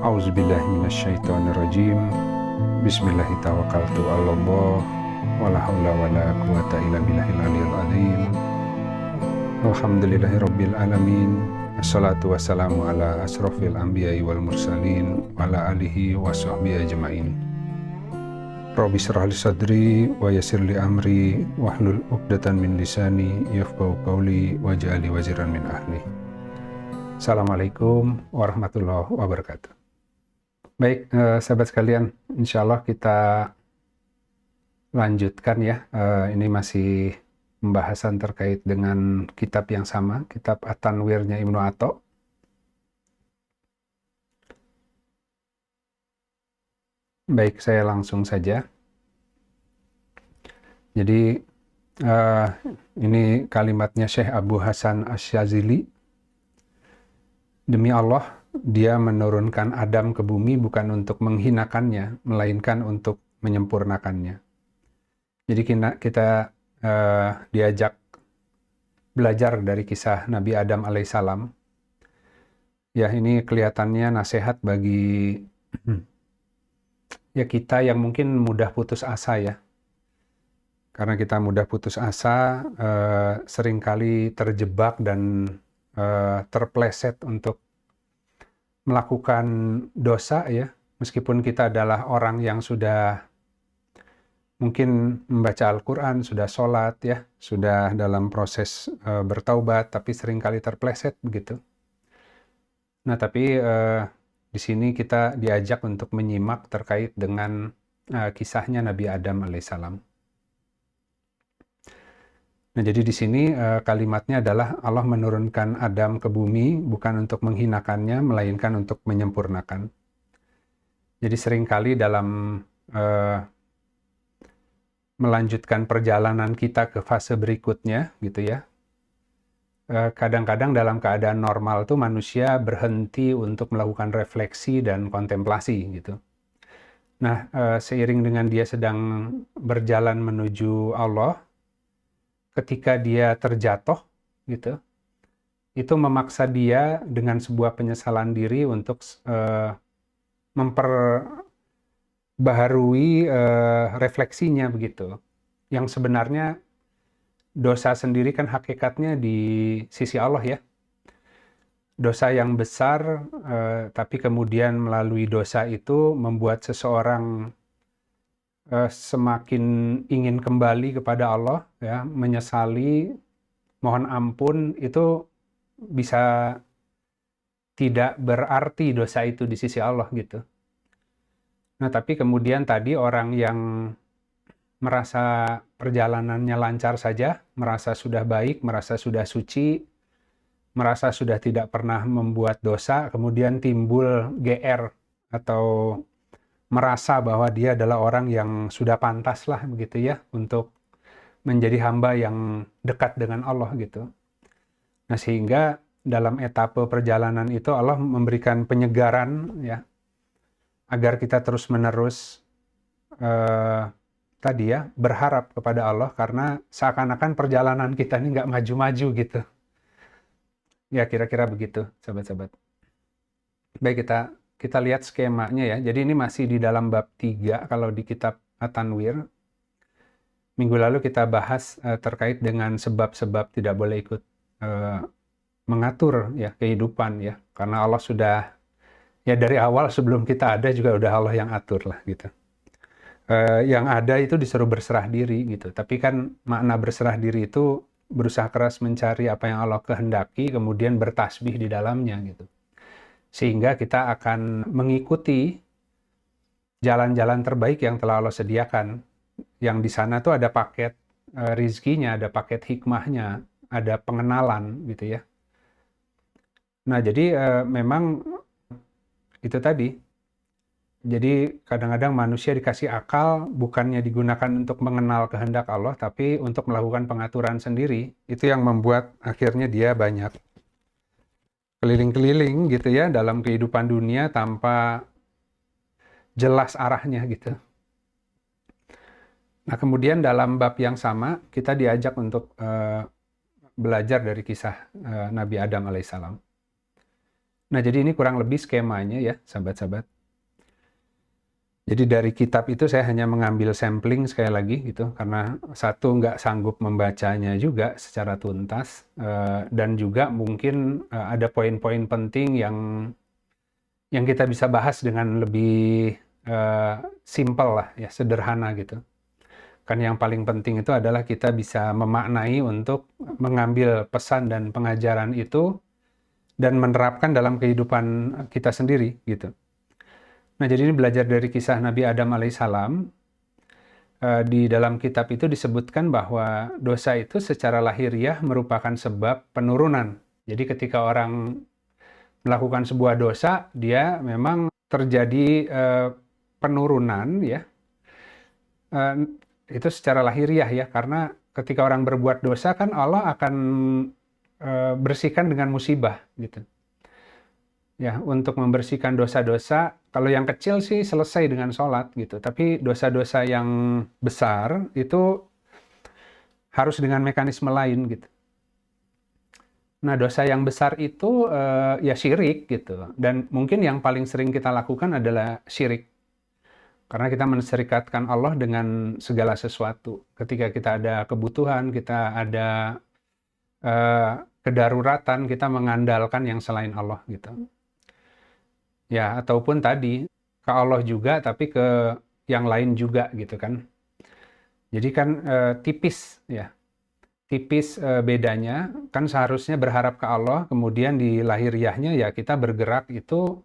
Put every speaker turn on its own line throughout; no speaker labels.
A'udzubillahi minasyaitonirrajim. Bismillahirrahmanirrahim. Wala haula wala quwata illa billahil aliyil azim. Alhamdulillahirabbil alamin. Assalatu wassalamu ala asrofil anbiya'i wal mursalin wa ala alihi wa sahbihi ajma'in. Rabbi shrah li sadri wa yassir li amri wahlul 'uqdatan min lisani yafqahu qawli waj'al li waziran min ahli. Assalamualaikum warahmatullahi wabarakatuh. Baik, sahabat sekalian, insya Allah kita lanjutkan ya. Ini masih pembahasan terkait dengan kitab yang sama, kitab At-Tanwirnya Ibnu Atha. Baik, saya langsung saja. Jadi, ini kalimatnya Syekh Abu Hasan Asy-Syadzili. Demi Allah, Dia menurunkan Adam ke bumi bukan untuk menghinakannya, melainkan untuk menyempurnakannya. Jadi kita diajak belajar dari kisah Nabi Adam alaihissalam. Ya, ini kelihatannya nasihat bagi ya kita yang mungkin mudah putus asa ya. Karena kita mudah putus asa, seringkali terjebak dan terpleset untuk melakukan dosa ya, meskipun kita adalah orang yang sudah mungkin membaca Al-Quran, sudah sholat ya, sudah dalam proses bertaubat, tapi seringkali terpleset begitu. Nah, tapi di sini kita diajak untuk menyimak terkait dengan kisahnya Nabi Adam alaihissalam. Nah, jadi di sini kalimatnya adalah Allah menurunkan Adam ke bumi bukan untuk menghinakannya, melainkan untuk menyempurnakan. Jadi seringkali dalam melanjutkan perjalanan kita ke fase berikutnya, gitu ya. Kadang-kadang dalam keadaan normal tuh manusia berhenti untuk melakukan refleksi dan kontemplasi, gitu. Nah, seiring dengan dia sedang berjalan menuju Allah, ketika dia terjatuh gitu, itu memaksa dia dengan sebuah penyesalan diri untuk memperbaharui refleksinya begitu. Yang sebenarnya dosa sendiri kan hakikatnya di sisi Allah ya. Dosa yang besar, tapi kemudian melalui dosa itu membuat seseorang semakin ingin kembali kepada Allah ya, menyesali, mohon ampun, itu bisa tidak berarti dosa itu di sisi Allah gitu. Nah, tapi kemudian tadi orang yang merasa perjalanannya lancar saja, merasa sudah baik, merasa sudah suci, merasa sudah tidak pernah membuat dosa, kemudian timbul GR atau merasa bahwa dia adalah orang yang sudah pantas lah begitu ya untuk menjadi hamba yang dekat dengan Allah gitu. Nah, sehingga dalam etape perjalanan itu Allah memberikan penyegaran ya agar kita terus-menerus tadi ya berharap kepada Allah, karena seakan-akan perjalanan kita ini nggak maju-maju gitu. Ya, kira-kira begitu sahabat-sahabat. Baik, kita lihat skemanya ya. Jadi ini masih di dalam bab 3 kalau di kitab At-Tanwir. Minggu lalu kita bahas terkait dengan sebab-sebab tidak boleh ikut mengatur ya kehidupan ya. Karena Allah sudah ya dari awal sebelum kita ada juga udah Allah yang atur lah gitu. Yang ada itu disuruh berserah diri gitu. Tapi kan makna berserah diri itu berusaha keras mencari apa yang Allah kehendaki, kemudian bertasbih di dalamnya gitu. Sehingga kita akan mengikuti jalan-jalan terbaik yang telah Allah sediakan. Yang di sana tuh ada paket rizkinya, ada paket hikmahnya, ada pengenalan gitu ya. Nah, jadi memang itu tadi. Jadi kadang-kadang manusia dikasih akal bukannya digunakan untuk mengenal kehendak Allah, tapi untuk melakukan pengaturan sendiri. Itu yang membuat akhirnya dia banyak keliling-keliling gitu ya dalam kehidupan dunia tanpa jelas arahnya gitu. Nah, kemudian dalam bab yang sama kita diajak untuk belajar dari kisah Nabi Adam alaihissalam. Nah, jadi ini kurang lebih skemanya ya, sahabat-sahabat. Jadi dari kitab itu saya hanya mengambil sampling sekali lagi gitu, karena satu nggak sanggup membacanya juga secara tuntas, dan juga mungkin ada poin-poin penting yang kita bisa bahas dengan lebih simple lah ya, sederhana gitu. Kan yang paling penting itu adalah kita bisa memaknai untuk mengambil pesan dan pengajaran itu dan menerapkan dalam kehidupan kita sendiri gitu. Nah, jadi ini belajar dari kisah Nabi Adam alaihissalam. Di dalam kitab itu disebutkan bahwa dosa itu secara lahiriah merupakan sebab penurunan. Jadi ketika orang melakukan sebuah dosa, dia memang terjadi penurunan ya. Itu secara lahiriah ya, karena ketika orang berbuat dosa kan Allah akan bersihkan dengan musibah gitu. Ya, untuk membersihkan dosa-dosa, kalau yang kecil sih selesai dengan sholat gitu, tapi dosa-dosa yang besar itu harus dengan mekanisme lain gitu. Nah, dosa yang besar itu ya syirik gitu, dan mungkin yang paling sering kita lakukan adalah syirik, karena kita menserikatkan Allah dengan segala sesuatu. Ketika kita ada kebutuhan, kita ada kedaruratan, kita mengandalkan yang selain Allah gitu. Ya, ataupun tadi ke Allah juga, tapi ke yang lain juga gitu kan. Jadi kan tipis ya, tipis bedanya. Kan seharusnya berharap ke Allah, kemudian di lahiriahnya ya kita bergerak itu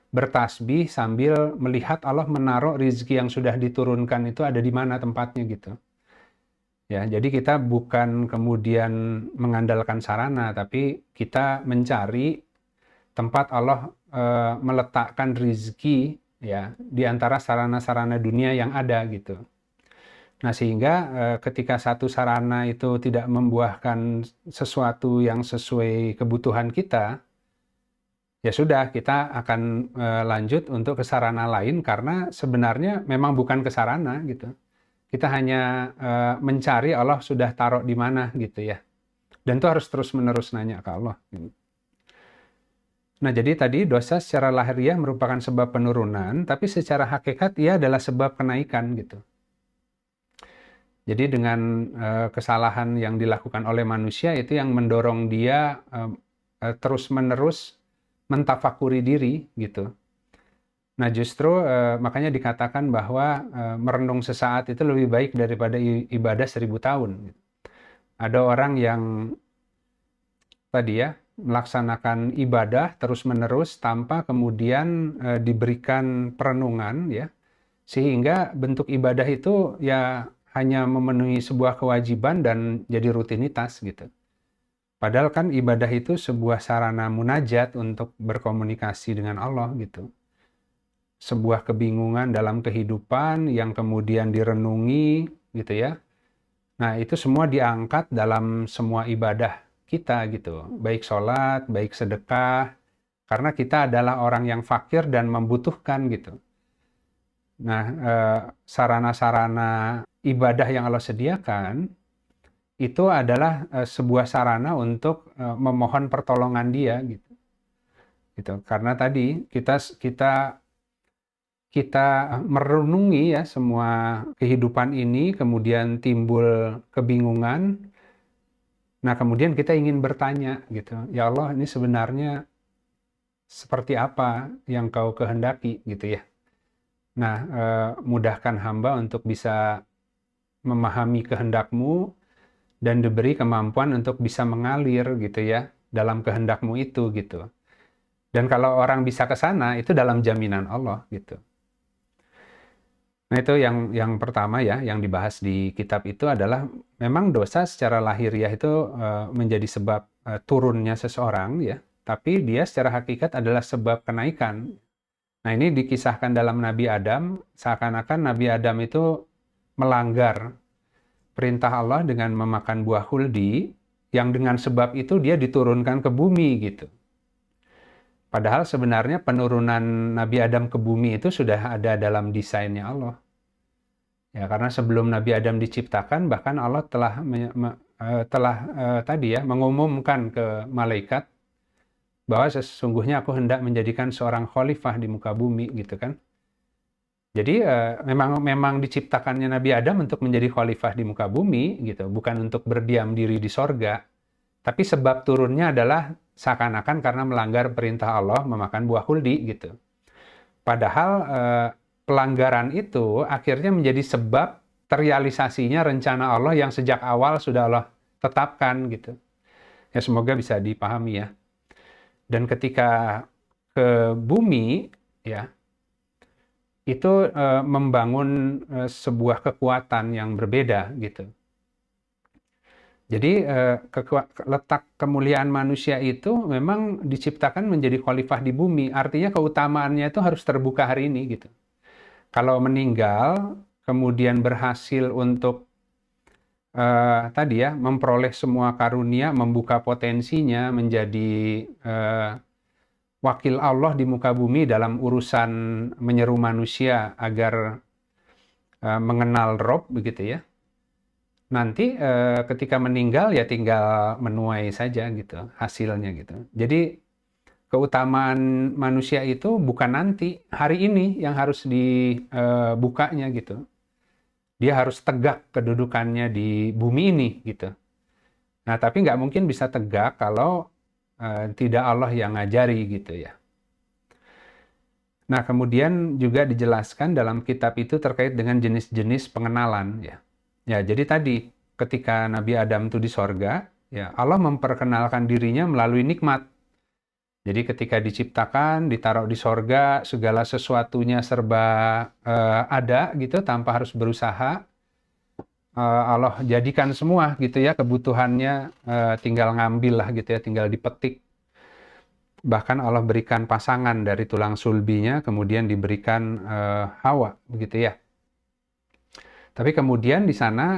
bertasbih sambil melihat Allah menaruh rizki yang sudah diturunkan itu ada di mana tempatnya gitu. Ya, jadi kita bukan kemudian mengandalkan sarana, tapi kita mencari tempat Allah meletakkan rizki ya di antara sarana-sarana dunia yang ada gitu. Nah, sehingga ketika satu sarana itu tidak membuahkan sesuatu yang sesuai kebutuhan kita, ya sudah kita akan lanjut untuk ke sarana lain, karena sebenarnya memang bukan ke sarana gitu. Kita hanya mencari Allah sudah taruh di mana gitu ya. Dan itu harus terus-menerus nanya ke Allah gitu. Nah, jadi tadi dosa secara lahiriah merupakan sebab penurunan, tapi secara hakikat ia adalah sebab kenaikan gitu. Jadi dengan kesalahan yang dilakukan oleh manusia itu yang mendorong dia terus-menerus mentafakuri diri gitu. Nah, justru makanya dikatakan bahwa merenung sesaat itu lebih baik daripada ibadah 1000 tahun. Gitu. Ada orang yang tadi ya melaksanakan ibadah terus-menerus tanpa kemudian diberikan perenungan ya, sehingga bentuk ibadah itu ya hanya memenuhi sebuah kewajiban dan jadi rutinitas gitu. Padahal kan ibadah itu sebuah sarana munajat untuk berkomunikasi dengan Allah gitu. Sebuah kebingungan dalam kehidupan yang kemudian direnungi gitu ya. Nah, itu semua diangkat dalam semua ibadah kita gitu. Baik sholat, baik sedekah, karena kita adalah orang yang fakir dan membutuhkan gitu. Nah, sarana-sarana ibadah yang Allah sediakan itu adalah sebuah sarana untuk memohon pertolongan Dia gitu. Gitu. Karena tadi kita merenungi ya semua kehidupan ini, kemudian timbul kebingungan. Nah, kemudian kita ingin bertanya gitu, ya Allah, ini sebenarnya seperti apa yang Kau kehendaki gitu ya. Nah, mudahkan hamba untuk bisa memahami kehendak-Mu dan diberi kemampuan untuk bisa mengalir gitu ya dalam kehendak-Mu itu gitu. Dan kalau orang bisa ke sana itu dalam jaminan Allah gitu. Nah, itu yang pertama ya yang dibahas di kitab itu adalah memang dosa secara lahiriah itu menjadi sebab turunnya seseorang ya, tapi dia secara hakikat adalah sebab kenaikan. Nah, ini dikisahkan dalam Nabi Adam, seakan-akan Nabi Adam itu melanggar perintah Allah dengan memakan buah huldi, yang dengan sebab itu dia diturunkan ke bumi gitu. Padahal sebenarnya penurunan Nabi Adam ke bumi itu sudah ada dalam desainnya Allah. Ya, karena sebelum Nabi Adam diciptakan, bahkan Allah telah tadi ya mengumumkan ke malaikat bahwa sesungguhnya aku hendak menjadikan seorang khalifah di muka bumi gitu kan. Jadi memang diciptakannya Nabi Adam untuk menjadi khalifah di muka bumi gitu, bukan untuk berdiam diri di sorga. Tapi sebab turunnya adalah seakan-akan karena melanggar perintah Allah memakan buah huldi gitu. Padahal pelanggaran itu akhirnya menjadi sebab terrealisasinya rencana Allah yang sejak awal sudah Allah tetapkan gitu. Ya semoga bisa dipahami ya. Dan ketika ke bumi ya, itu membangun sebuah kekuatan yang berbeda gitu. Jadi letak kemuliaan manusia itu memang diciptakan menjadi khalifah di bumi. Artinya keutamaannya itu harus terbuka hari ini gitu. Kalau meninggal, kemudian berhasil untuk tadi ya memperoleh semua karunia, membuka potensinya menjadi wakil Allah di muka bumi dalam urusan menyeru manusia agar mengenal Rob begitu ya. Nanti ketika meninggal ya tinggal menuai saja gitu hasilnya gitu. Jadi keutamaan manusia itu bukan nanti, hari ini yang harus dibukanya gitu. Dia harus tegak kedudukannya di bumi ini gitu. Nah tapi nggak mungkin bisa tegak kalau tidak Allah yang ngajari gitu ya. Nah kemudian juga dijelaskan dalam kitab itu terkait dengan jenis-jenis pengenalan ya. Ya, jadi tadi ketika Nabi Adam itu di sorga, ya Allah memperkenalkan dirinya melalui nikmat. Jadi ketika diciptakan, ditaruh di sorga, segala sesuatunya serba ada gitu tanpa harus berusaha. Allah jadikan semua gitu ya kebutuhannya, tinggal ngambil lah gitu ya, tinggal dipetik. Bahkan Allah berikan pasangan dari tulang sulbinya, kemudian diberikan Hawa begitu ya. Tapi kemudian di sana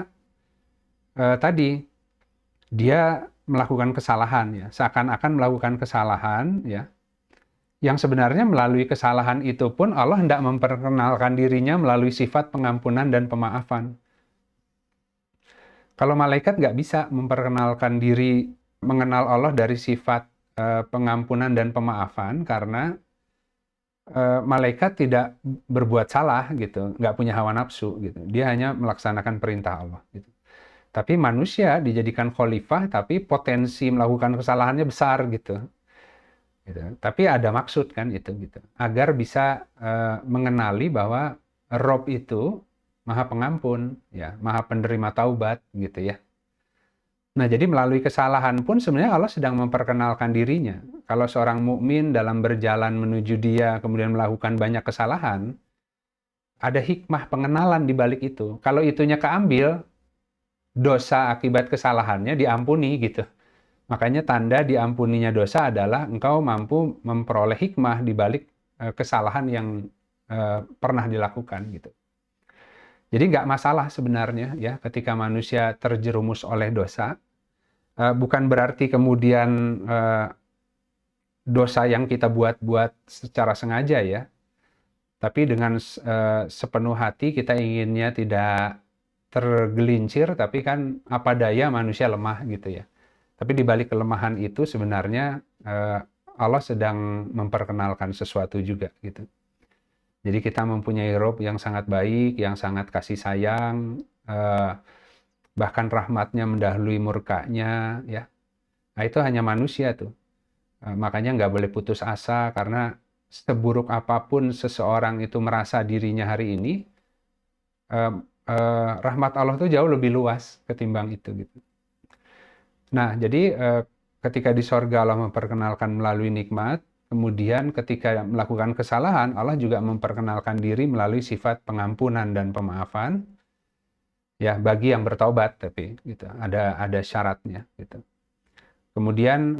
tadi dia melakukan kesalahan ya, seakan-akan melakukan kesalahan ya. Yang sebenarnya melalui kesalahan itu pun Allah hendak memperkenalkan dirinya melalui sifat pengampunan dan pemaafan. Kalau malaikat nggak bisa memperkenalkan diri, mengenal Allah dari sifat pengampunan dan pemaafan karena malaikat tidak berbuat salah gitu, nggak punya hawa nafsu gitu. Dia hanya melaksanakan perintah Allah gitu. Tapi manusia dijadikan khalifah, tapi potensi melakukan kesalahannya besar gitu. Tapi ada maksud kan itu gitu, agar bisa mengenali bahwa Rob itu Maha Pengampun, ya, Maha Penerima Taubat gitu ya. Nah, jadi melalui kesalahan pun sebenarnya Allah sedang memperkenalkan dirinya. Kalau seorang mukmin dalam berjalan menuju Dia kemudian melakukan banyak kesalahan, ada hikmah pengenalan di balik itu. Kalau itunya keambil, dosa akibat kesalahannya diampuni gitu. Makanya tanda diampuninya dosa adalah engkau mampu memperoleh hikmah di balik kesalahan yang pernah dilakukan gitu. Jadi nggak masalah sebenarnya ya ketika manusia terjerumus oleh dosa. Bukan berarti kemudian dosa yang kita buat-buat secara sengaja ya. Tapi dengan sepenuh hati kita inginnya tidak tergelincir, tapi kan apa daya manusia lemah gitu ya. Tapi di balik kelemahan itu sebenarnya Allah sedang memperkenalkan sesuatu juga gitu. Jadi kita mempunyai Rob yang sangat baik, yang sangat kasih sayang, bahkan rahmatnya mendahului murkanya ya. Nah itu hanya manusia tuh. Makanya nggak boleh putus asa karena seburuk apapun seseorang itu merasa dirinya hari ini, rahmat Allah itu jauh lebih luas ketimbang itu gitu. Nah, jadi ketika di sorga Allah memperkenalkan melalui nikmat, kemudian ketika melakukan kesalahan, Allah juga memperkenalkan diri melalui sifat pengampunan dan pemaafan. Ya, bagi yang bertaubat tapi gitu. Ada syaratnya gitu. Kemudian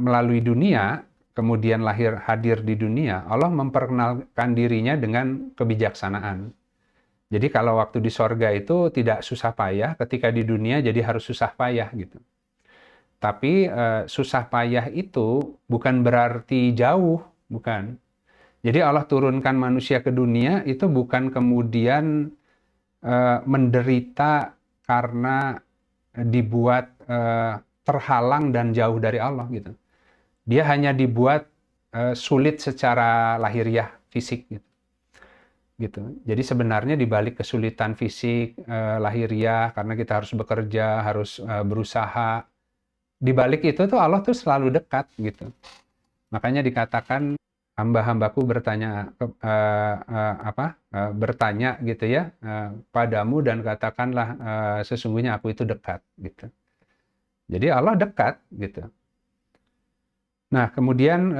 melalui dunia, kemudian hadir di dunia, Allah memperkenalkan dirinya dengan kebijaksanaan. Jadi kalau waktu di sorga itu tidak susah payah, ketika di dunia jadi harus susah payah gitu. Tapi susah payah itu bukan berarti jauh, bukan. Jadi Allah turunkan manusia ke dunia itu bukan kemudian menderita karena dibuat terhalang dan jauh dari Allah gitu. Dia hanya dibuat sulit secara lahiriah, fisik gitu. Jadi sebenarnya di balik kesulitan fisik lahiriah karena kita harus bekerja, harus berusaha, di balik itu tuh Allah tuh selalu dekat gitu. Makanya dikatakan hamba-hambaku bertanya gitu ya padamu dan katakanlah sesungguhnya aku itu dekat gitu. Jadi Allah dekat gitu. Nah, kemudian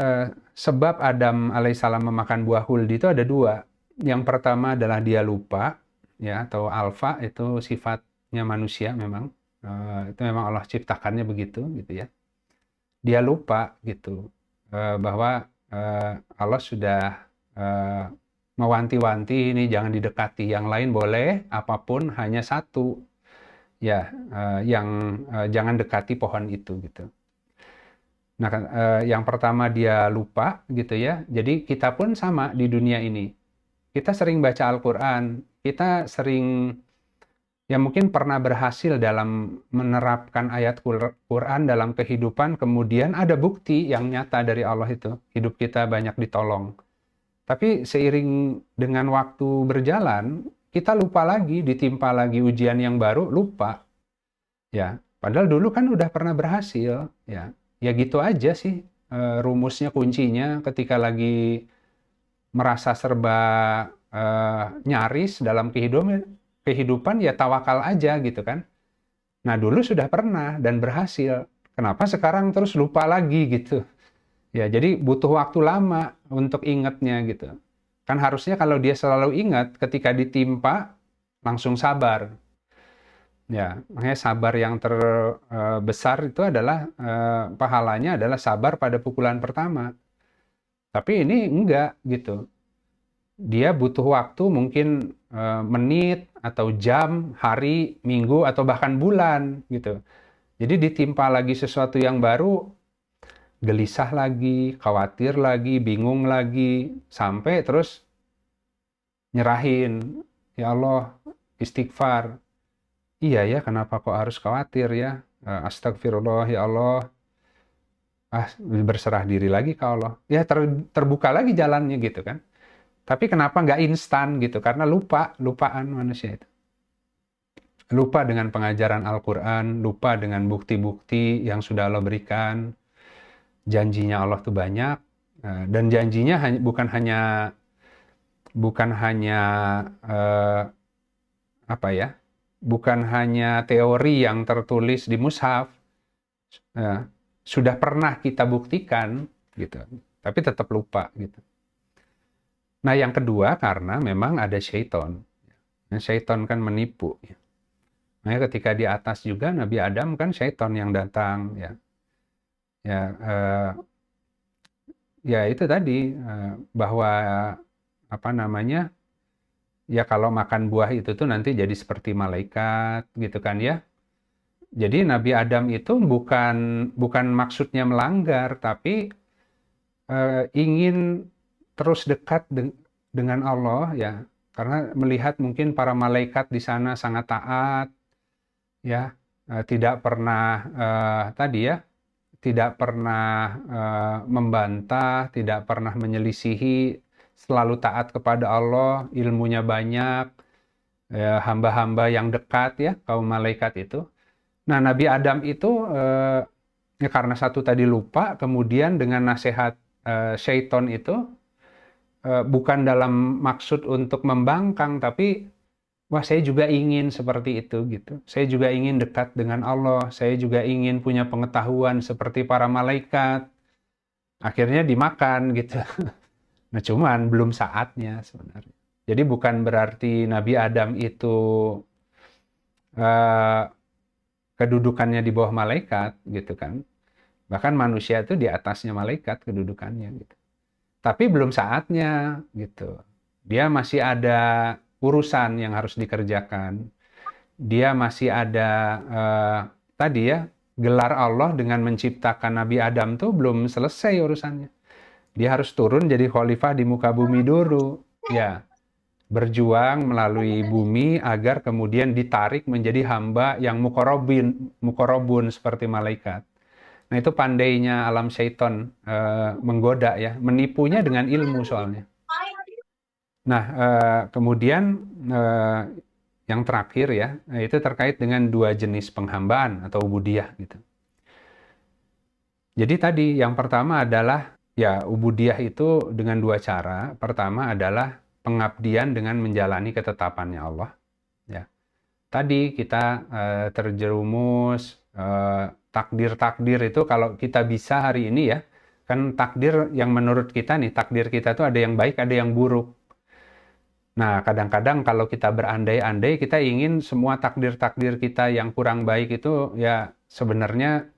sebab Adam alaihissalam memakan buah huldi itu ada dua. Yang pertama adalah dia lupa, ya, atau alfa itu sifatnya manusia memang. Itu memang Allah ciptakannya begitu, gitu ya. Dia lupa gitu bahwa Allah sudah mewanti-wanti ini jangan didekati, yang lain boleh, apapun hanya satu, ya, yang jangan dekati pohon itu gitu. Nah, yang pertama dia lupa gitu ya. Jadi kita pun sama di dunia ini. Kita sering baca Al-Quran, kita sering ya mungkin pernah berhasil dalam menerapkan ayat Quran dalam kehidupan, kemudian ada bukti yang nyata dari Allah itu. Hidup kita banyak ditolong. Tapi seiring dengan waktu berjalan, kita lupa lagi, ditimpa lagi ujian yang baru, lupa. Ya, padahal dulu kan udah pernah berhasil, ya. Ya gitu aja sih rumusnya, kuncinya ketika lagi merasa serba nyaris dalam kehidupan ya tawakal aja gitu kan. Nah dulu sudah pernah dan berhasil, kenapa sekarang terus lupa lagi gitu. Ya jadi butuh waktu lama untuk ingatnya gitu. Kan harusnya kalau dia selalu ingat ketika ditimpa langsung sabar. Ya, makanya sabar yang terbesar itu adalah pahalanya adalah sabar pada pukulan pertama. Tapi ini enggak gitu. Dia butuh waktu mungkin menit atau jam, hari, minggu atau bahkan bulan gitu. Jadi ditimpa lagi sesuatu yang baru, gelisah lagi, khawatir lagi, bingung lagi, sampai terus nyerahin, ya Allah, istighfar. Iya ya, kenapa kok harus khawatir ya? Astagfirullah ya Allah. Berserah diri lagi ke Allah. Ya terbuka lagi jalannya gitu kan. Tapi kenapa nggak instan gitu? Karena lupaan manusia itu. Lupa dengan pengajaran Al-Quran, lupa dengan bukti-bukti yang sudah Allah berikan. Janjinya Allah tuh banyak. Dan janjinya bukan hanya bukan hanya teori yang tertulis di mushaf, sudah pernah kita buktikan gitu, tapi tetap lupa gitu. Nah yang kedua karena memang ada syaitan. Nah, syaitan kan menipu. Nah ketika di atas juga Nabi Adam kan syaitan yang datang ya. Ya itu tadi bahwa ya kalau makan buah itu tuh nanti jadi seperti malaikat gitu kan ya. Jadi Nabi Adam itu bukan maksudnya melanggar, tapi ingin terus dekat dengan Allah ya. Karena melihat mungkin para malaikat di sana sangat taat ya, tidak pernah tidak pernah membantah, tidak pernah menyelisihi, selalu taat kepada Allah, ilmunya banyak, hamba-hamba yang dekat ya, kaum malaikat itu. Nah, Nabi Adam itu ya karena satu tadi lupa, kemudian dengan nasihat syaiton itu bukan dalam maksud untuk membangkang, tapi wah saya juga ingin seperti itu gitu. Saya juga ingin dekat dengan Allah, saya juga ingin punya pengetahuan seperti para malaikat. Akhirnya dimakan gitu. Nah, cuman belum saatnya sebenarnya. Jadi bukan berarti Nabi Adam itu kedudukannya di bawah malaikat gitu kan. Bahkan manusia itu di atasnya malaikat kedudukannya gitu. Tapi belum saatnya gitu. Dia masih ada urusan yang harus dikerjakan. Dia masih ada tadi ya, gelar Allah dengan menciptakan Nabi Adam tuh belum selesai urusannya. Dia harus turun jadi khalifah di muka bumi dulu. Ya, berjuang melalui bumi agar kemudian ditarik menjadi hamba yang mukorobun seperti malaikat. Nah, itu pandainya alam syaiton menggoda ya, menipunya dengan ilmu soalnya. Nah, kemudian eh, yang terakhir ya, itu terkait dengan dua jenis penghambaan atau ubudiyah gitu. Jadi tadi yang pertama adalah ya ubudiyah itu dengan dua cara. Pertama adalah pengabdian dengan menjalani ketetapannya Allah. Ya. Tadi kita terjerumus takdir-takdir itu kalau kita bisa hari ini ya, kan takdir yang menurut kita nih, takdir kita tuh ada yang baik, ada yang buruk. Nah, kadang-kadang kalau kita berandai-andai, kita ingin semua takdir-takdir kita yang kurang baik itu ya sebenarnya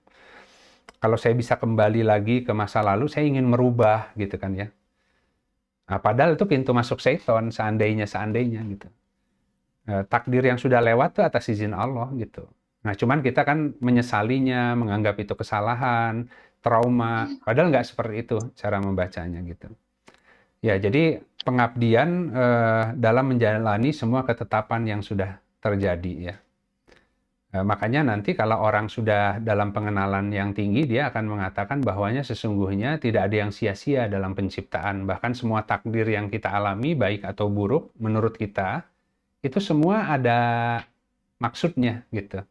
kalau saya bisa kembali lagi ke masa lalu, saya ingin merubah gitu kan ya. Nah, padahal itu pintu masuk setan, seandainya gitu. Takdir yang sudah lewat tuh atas izin Allah gitu. Nah, cuman kita kan menyesalinya, menganggap itu kesalahan, trauma. Padahal nggak seperti itu cara membacanya gitu. Ya, jadi pengabdian dalam menjalani semua ketetapan yang sudah terjadi ya. Makanya nanti kalau orang sudah dalam pengenalan yang tinggi, dia akan mengatakan bahwanya sesungguhnya tidak ada yang sia-sia dalam penciptaan. Bahkan semua takdir yang kita alami, baik atau buruk, menurut kita, itu semua ada maksudnya gitu.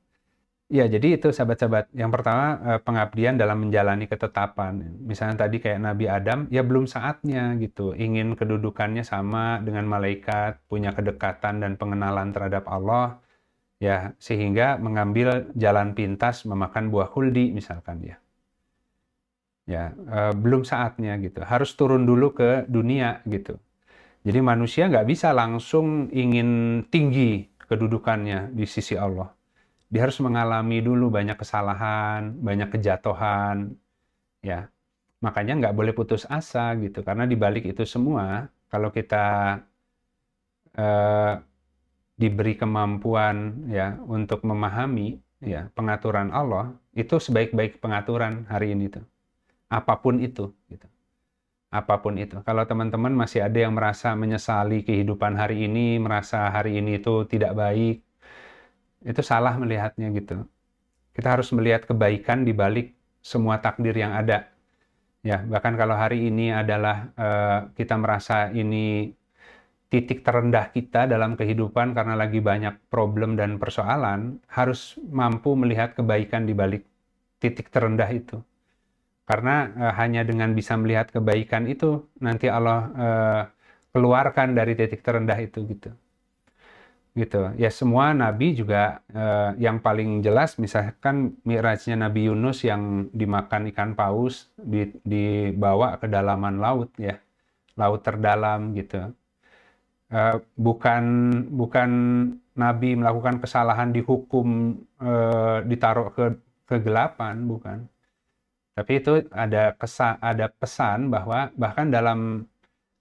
Ya, jadi itu sahabat-sahabat. Yang pertama, pengabdian dalam menjalani ketetapan. Misalnya tadi kayak Nabi Adam, ya belum saatnya gitu. Ingin kedudukannya sama dengan malaikat, punya kedekatan dan pengenalan terhadap Allah, ya sehingga mengambil jalan pintas memakan buah huldi misalkan ya. Ya, belum saatnya gitu. Harus turun dulu ke dunia gitu. Jadi manusia nggak bisa langsung ingin tinggi kedudukannya di sisi Allah. Dia harus mengalami dulu banyak kesalahan, banyak kejatuhan, ya. Makanya nggak boleh putus asa gitu, karena di balik itu semua, kalau kita eh, diberi kemampuan ya untuk memahami ya pengaturan Allah, itu sebaik-baik pengaturan hari ini tuh. Apapun itu, gitu. Apapun itu. Kalau teman-teman masih ada yang merasa menyesali kehidupan hari ini, merasa hari ini itu tidak baik, itu salah melihatnya gitu. Kita harus melihat kebaikan di balik semua takdir yang ada. Ya, bahkan kalau hari ini adalah kita merasa ini titik terendah kita dalam kehidupan karena lagi banyak problem dan persoalan, harus mampu melihat kebaikan di balik titik terendah itu. Karena hanya dengan bisa melihat kebaikan itu nanti Allah keluarkan dari titik terendah itu gitu. Gitu. Ya semua nabi juga yang paling jelas misalkan mi'rajnya Nabi Yunus yang dimakan ikan paus dibawa ke dalaman laut ya. Laut terdalam gitu. Bukan bukan nabi melakukan kesalahan dihukum ditaruh ke kegelapan bukan. Tapi itu ada pesan bahwa bahkan dalam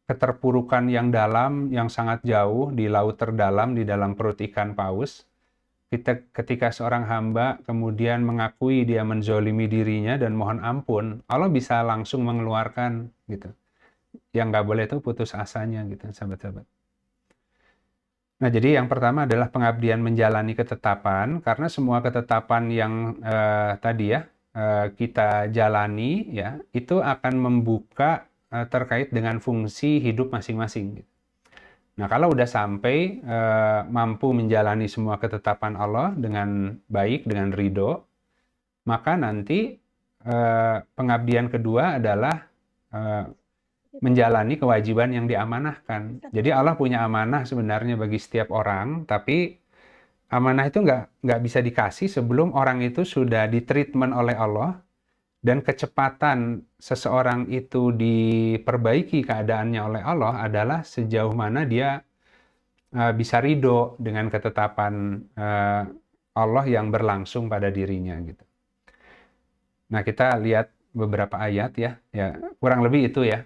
keterpurukan yang dalam, yang sangat jauh di laut terdalam, di dalam perut ikan paus, ketika seorang hamba kemudian mengakui dia menzolimi dirinya dan mohon ampun, Allah bisa langsung mengeluarkan gitu. Yang nggak boleh itu putus asanya gitu, sahabat-sahabat. Nah, jadi yang pertama adalah pengabdian menjalani ketetapan, karena semua ketetapan yang tadi ya kita jalani ya, itu akan membuka terkait dengan fungsi hidup masing-masing. Nah, kalau udah sampai mampu menjalani semua ketetapan Allah dengan baik, dengan ridho, maka nanti pengabdian kedua adalah menjalani kewajiban yang diamanahkan. Jadi Allah punya amanah sebenarnya bagi setiap orang, tapi amanah itu nggak bisa dikasih sebelum orang itu sudah ditreatment oleh Allah, dan kecepatan seseorang itu diperbaiki keadaannya oleh Allah adalah sejauh mana dia bisa ridho dengan ketetapan Allah yang berlangsung pada dirinya gitu. Nah, kita lihat beberapa ayat ya, kurang lebih itu ya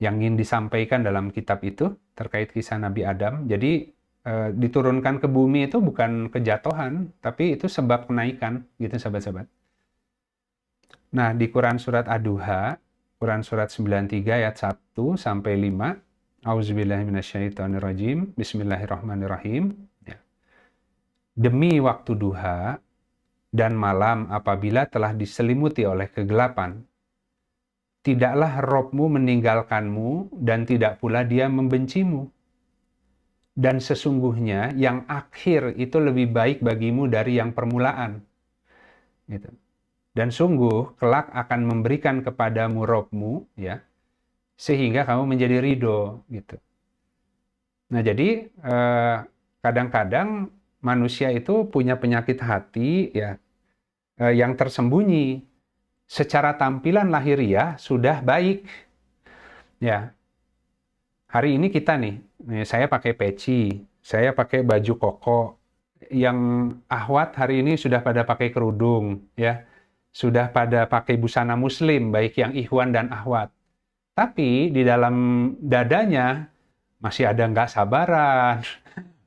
yang ingin disampaikan dalam kitab itu terkait kisah Nabi Adam. Jadi diturunkan ke bumi itu bukan kejatuhan, tapi itu sebab kenaikan, gitu sahabat-sahabat. Nah, di Quran Surat Ad-Duha, Quran Surat 93 ayat 1 sampai 5, Auzubillahiminasyaitonirrajim, Bismillahirrahmanirrahim. Ya. Demi waktu duha, dan malam apabila telah diselimuti oleh kegelapan. Tidaklah Robmu meninggalkanmu dan tidak pula dia membencimu. Dan sesungguhnya yang akhir itu lebih baik bagimu dari yang permulaan. Gitu. Dan sungguh kelak akan memberikan kepadamu Robmu, ya, sehingga kamu menjadi ridho. Gitu. Nah jadi kadang-kadang manusia itu punya penyakit hati, ya, yang tersembunyi. Secara tampilan lahiriah sudah baik, ya. Hari ini kita nih, saya pakai peci, saya pakai baju koko, yang ahwat hari ini sudah pada pakai kerudung, ya, sudah pada pakai busana muslim, baik yang ikhwan dan ahwat. Tapi di dalam dadanya masih ada nggak sabaran,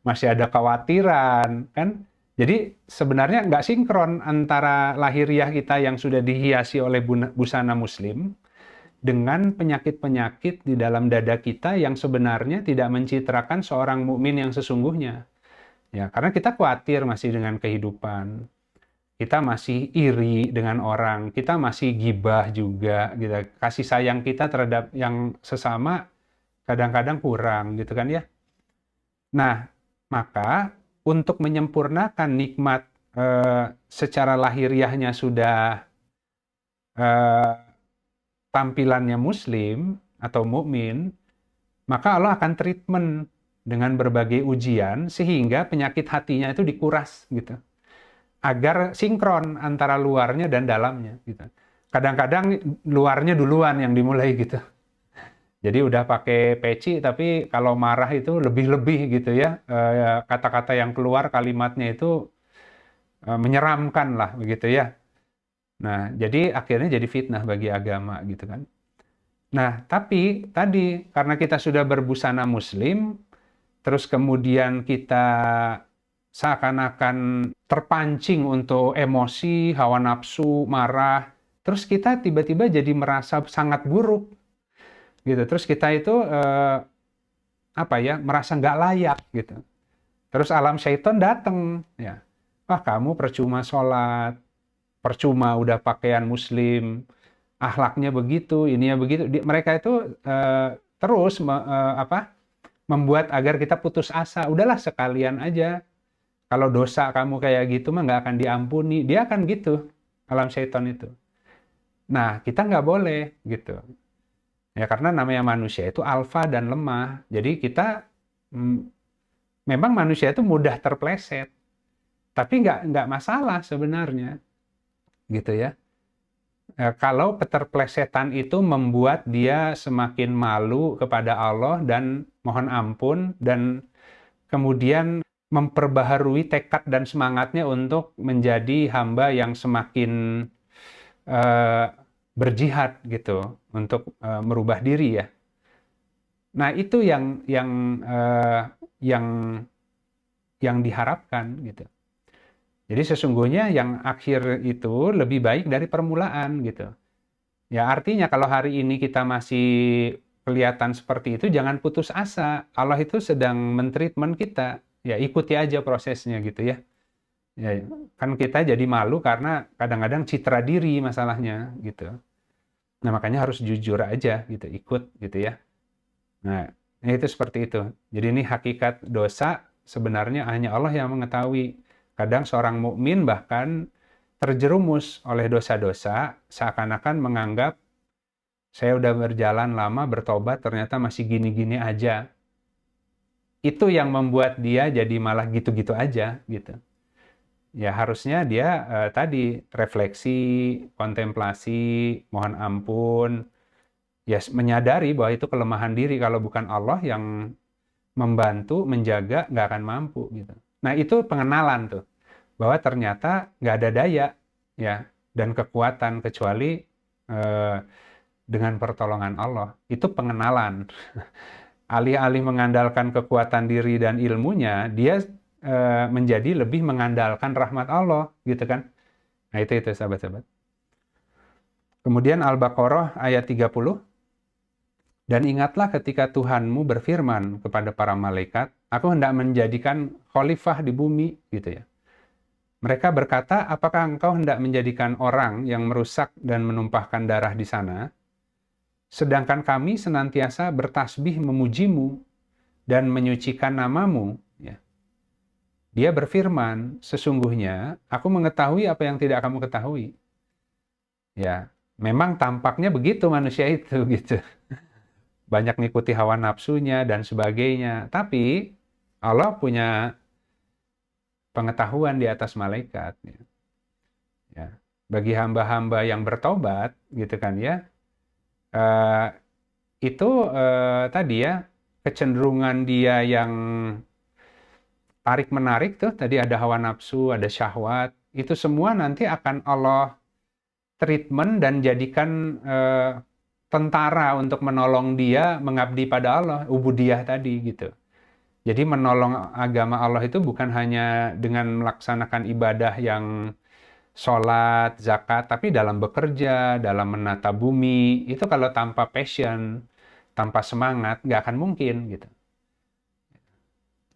masih ada kekhawatiran, kan? Jadi sebenarnya nggak sinkron antara lahiriah kita yang sudah dihiasi oleh busana muslim dengan penyakit-penyakit di dalam dada kita yang sebenarnya tidak mencitrakan seorang mukmin yang sesungguhnya. Ya, karena kita khawatir masih dengan kehidupan. Kita masih iri dengan orang, kita masih gibah juga gitu. Kasih sayang kita terhadap yang sesama kadang-kadang kurang gitu kan ya. Nah, maka untuk menyempurnakan nikmat secara lahiriahnya sudah tampilannya muslim atau mukmin, maka Allah akan treatment dengan berbagai ujian sehingga penyakit hatinya itu dikuras gitu. Agar sinkron antara luarnya dan dalamnya gitu. Kadang-kadang luarnya duluan yang dimulai gitu. Jadi udah pakai peci tapi kalau marah itu lebih-lebih gitu ya. Kata-kata yang keluar kalimatnya itu menyeramkan lah begitu ya. Nah, jadi akhirnya jadi fitnah bagi agama gitu kan. Nah, tapi tadi karena kita sudah berbusana muslim, terus kemudian kita seakan-akan terpancing untuk emosi, hawa nafsu, marah, terus kita tiba-tiba jadi merasa sangat buruk gitu. Terus kita itu merasa nggak layak gitu. Terus alam syaitan datang ya. Wah, kamu percuma sholat, percuma udah pakaian muslim, akhlaknya begitu, ininya begitu. Mereka itu terus membuat agar kita putus asa. Udahlah sekalian aja. Kalau dosa kamu kayak gitu mah nggak akan diampuni. Dia akan gitu, alam syaitan itu. Nah, kita nggak boleh gitu. Ya karena namanya manusia itu alfa dan lemah. Jadi kita memang manusia itu mudah terpleset. Tapi nggak masalah sebenarnya. Gitu ya. Kalau keterplesetan itu membuat dia semakin malu kepada Allah dan mohon ampun dan kemudian memperbaharui tekad dan semangatnya untuk menjadi hamba yang semakin berjihad gitu untuk merubah diri ya. Nah itu yang diharapkan gitu. Jadi sesungguhnya yang akhir itu lebih baik dari permulaan gitu. Ya artinya kalau hari ini kita masih kelihatan seperti itu, jangan putus asa. Allah itu sedang mentreatment kita. Ya ikuti aja prosesnya gitu ya. Ya kan kita jadi malu karena kadang-kadang citra diri masalahnya gitu. Nah makanya harus jujur aja gitu, ikut gitu ya. Nah itu seperti itu. Jadi ini hakikat dosa sebenarnya hanya Allah yang mengetahui. Kadang seorang mukmin bahkan terjerumus oleh dosa-dosa seakan-akan menganggap saya udah berjalan lama bertobat ternyata masih gini-gini aja. Itu yang membuat dia jadi malah gitu-gitu aja gitu. Ya harusnya dia tadi refleksi, kontemplasi, mohon ampun, ya menyadari bahwa itu kelemahan diri kalau bukan Allah yang membantu, menjaga, nggak akan mampu gitu. Nah itu pengenalan tuh, bahwa ternyata nggak ada daya ya dan kekuatan kecuali dengan pertolongan Allah. Itu pengenalan. Alih-alih mengandalkan kekuatan diri dan ilmunya, dia menjadi lebih mengandalkan rahmat Allah gitu kan. Nah itu sahabat-sahabat. Kemudian Al-Baqarah ayat 30. Dan ingatlah ketika Tuhanmu berfirman kepada para malaikat, aku hendak menjadikan khalifah di bumi gitu ya. Mereka berkata, apakah engkau hendak menjadikan orang yang merusak dan menumpahkan darah di sana? Sedangkan kami senantiasa bertasbih memujimu dan menyucikan namamu. Ya. Dia berfirman, sesungguhnya aku mengetahui apa yang tidak kamu ketahui. Ya, memang tampaknya begitu manusia itu gitu. Banyak ngikuti hawa nafsunya dan sebagainya. Tapi Allah punya pengetahuan di atas malaikat. Ya. Bagi hamba-hamba yang bertobat, gitu kan ya, eh, itu tadi ya kecenderungan dia yang tarik-menarik tuh, tadi ada hawa nafsu, ada syahwat, itu semua nanti akan Allah treatment dan jadikan tentara untuk menolong dia mengabdi pada Allah, ubudiyah tadi gitu. Jadi menolong agama Allah itu bukan hanya dengan melaksanakan ibadah yang sholat, zakat, tapi dalam bekerja, dalam menata bumi, itu kalau tanpa passion, tanpa semangat, nggak akan mungkin gitu.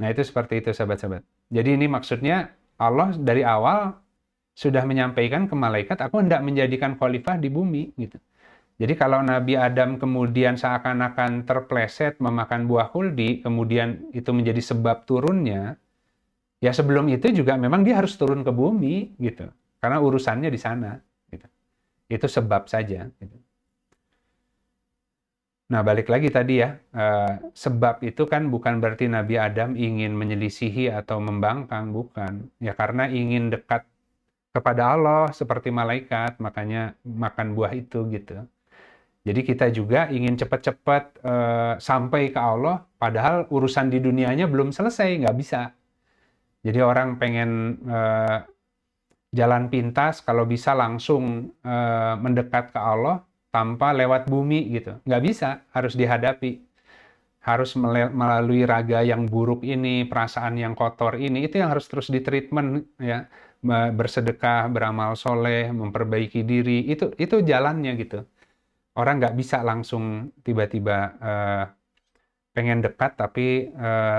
Nah itu seperti itu sahabat-sahabat. Jadi ini maksudnya Allah dari awal sudah menyampaikan ke malaikat, aku hendak menjadikan khalifah di bumi gitu. Jadi kalau Nabi Adam kemudian seakan-akan terpleset memakan buah kuldi, kemudian itu menjadi sebab turunnya, ya sebelum itu juga memang dia harus turun ke bumi gitu. Karena urusannya di sana gitu. Itu sebab saja gitu. Nah, balik lagi tadi ya, sebab itu kan bukan berarti Nabi Adam ingin menyelisihi atau membangkang, bukan. Ya karena ingin dekat kepada Allah seperti malaikat, makanya makan buah itu gitu. Jadi kita juga ingin cepat-cepat sampai ke Allah, padahal urusan di dunianya belum selesai, nggak bisa. Jadi orang pengen jalan pintas, kalau bisa langsung mendekat ke Allah tanpa lewat bumi gitu. Nggak bisa, harus dihadapi. Harus melalui raga yang buruk ini, perasaan yang kotor ini, itu yang harus terus ditreatment ya. Bersedekah, beramal soleh, memperbaiki diri, itu jalannya gitu. Orang nggak bisa langsung tiba-tiba pengen dekat tapi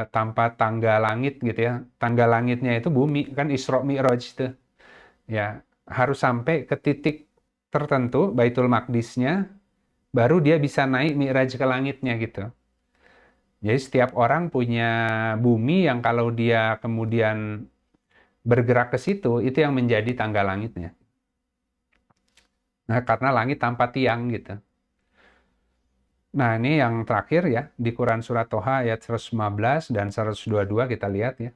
tanpa tangga langit gitu ya. Tangga langitnya itu bumi, kan Isra Mi'raj itu. Ya, harus sampai ke titik tertentu, Baitul Maqdisnya, baru dia bisa naik Mi'raj ke langitnya gitu. Jadi setiap orang punya bumi yang kalau dia kemudian bergerak ke situ, itu yang menjadi tangga langitnya. Nah, karena langit tanpa tiang gitu. Nah, ini yang terakhir ya, di Quran Surat Toha ayat 115 dan 122 kita lihat ya.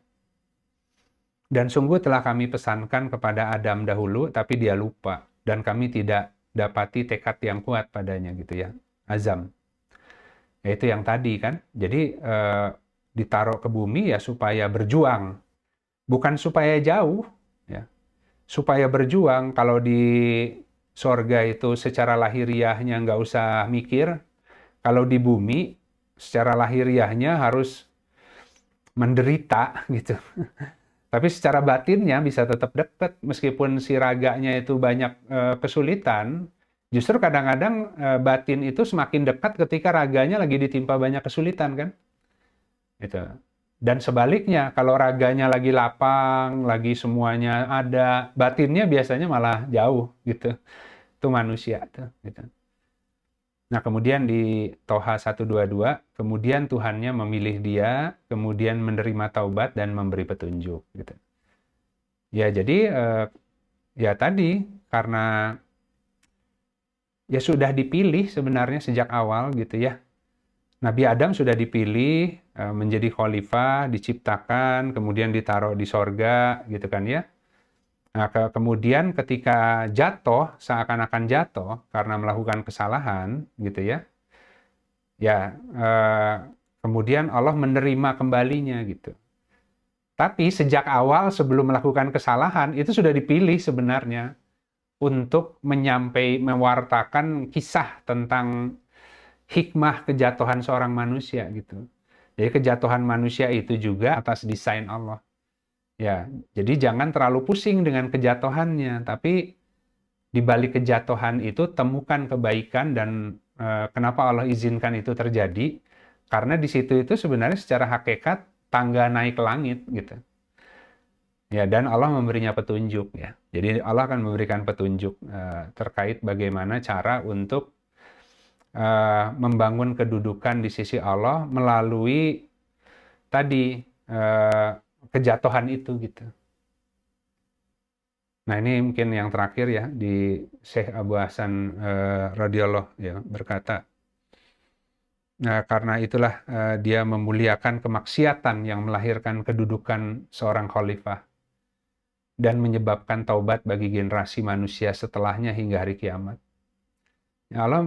Dan sungguh telah kami pesankan kepada Adam dahulu, tapi dia lupa. Dan kami tidak dapati tekad yang kuat padanya gitu ya. Azam. Yaitu yang tadi kan. Jadi ditaruh ke bumi ya supaya berjuang. Bukan supaya jauh. Ya. Supaya berjuang. Kalau di sorga itu secara lahiriahnya nggak usah mikir. Kalau di bumi secara lahiriahnya harus menderita gitu. Tapi secara batinnya bisa tetap dekat meskipun si raganya itu banyak kesulitan. Justru kadang-kadang batin itu semakin dekat ketika raganya lagi ditimpa banyak kesulitan kan. Gitu. Dan sebaliknya kalau raganya lagi lapang, lagi semuanya ada, batinnya biasanya malah jauh gitu. Itu manusia tuh gitu. Nah, kemudian di Toha 122, kemudian Tuhannya memilih dia, kemudian menerima taubat dan memberi petunjuk. Gitu. Ya, jadi ya tadi, karena ya sudah dipilih sebenarnya sejak awal gitu ya. Nabi Adam sudah dipilih menjadi khalifah, diciptakan, kemudian ditaruh di sorga gitu kan ya. Nah, kemudian ketika jatuh, seakan-akan jatuh karena melakukan kesalahan, gitu ya, ya kemudian Allah menerima kembalinya gitu. Tapi sejak awal sebelum melakukan kesalahan itu sudah dipilih sebenarnya untuk mewartakan kisah tentang hikmah kejatuhan seorang manusia gitu. Jadi kejatuhan manusia itu juga atas desain Allah. Ya, jadi jangan terlalu pusing dengan kejatuhannya, tapi di balik kejatuhan itu temukan kebaikan dan kenapa Allah izinkan itu terjadi? Karena di situ itu sebenarnya secara hakikat tangga naik ke langit gitu. Ya, dan Allah memberinya petunjuk ya. Jadi Allah akan memberikan petunjuk terkait bagaimana cara untuk membangun kedudukan di sisi Allah melalui tadi kejatuhan itu gitu. Nah, ini mungkin yang terakhir ya di Syekh Abu Hasan radhiyallahu ya berkata, karena itulah dia memuliakan kemaksiatan yang melahirkan kedudukan seorang khalifah dan menyebabkan taubat bagi generasi manusia setelahnya hingga hari kiamat. Allah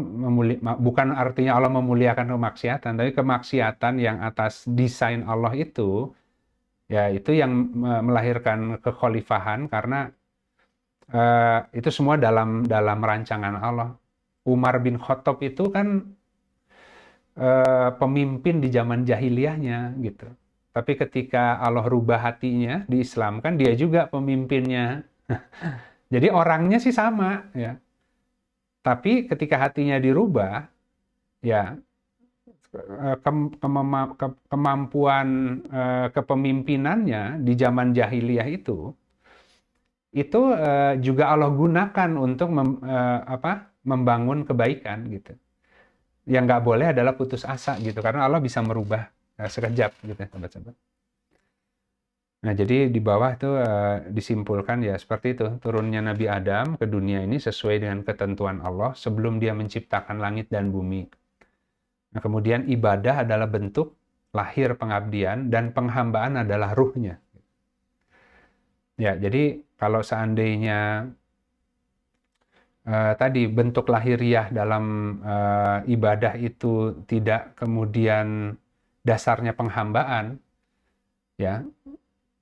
bukan artinya Allah memuliakan kemaksiatan, tapi kemaksiatan yang atas desain Allah itu, ya itu yang melahirkan kekhalifahan karena itu semua dalam rancangan Allah. Umar bin Khattab itu kan pemimpin di zaman jahiliyahnya gitu. Tapi ketika Allah rubah hatinya di Islam kan dia juga pemimpinnya. Jadi orangnya sih sama ya. Tapi ketika hatinya dirubah, ya kemampuan kepemimpinannya di zaman jahiliyah itu juga Allah gunakan untuk membangun kebaikan gitu. Yang nggak boleh adalah putus asa gitu, karena Allah bisa merubah sekejap gitu, sahabat-sahabat. Nah, jadi di bawah itu disimpulkan ya seperti itu, turunnya Nabi Adam ke dunia ini sesuai dengan ketentuan Allah sebelum dia menciptakan langit dan bumi. Nah, kemudian ibadah adalah bentuk lahir pengabdian dan penghambaan adalah ruhnya. Ya, jadi kalau seandainya tadi bentuk lahiriah dalam ibadah itu tidak kemudian dasarnya penghambaan, ya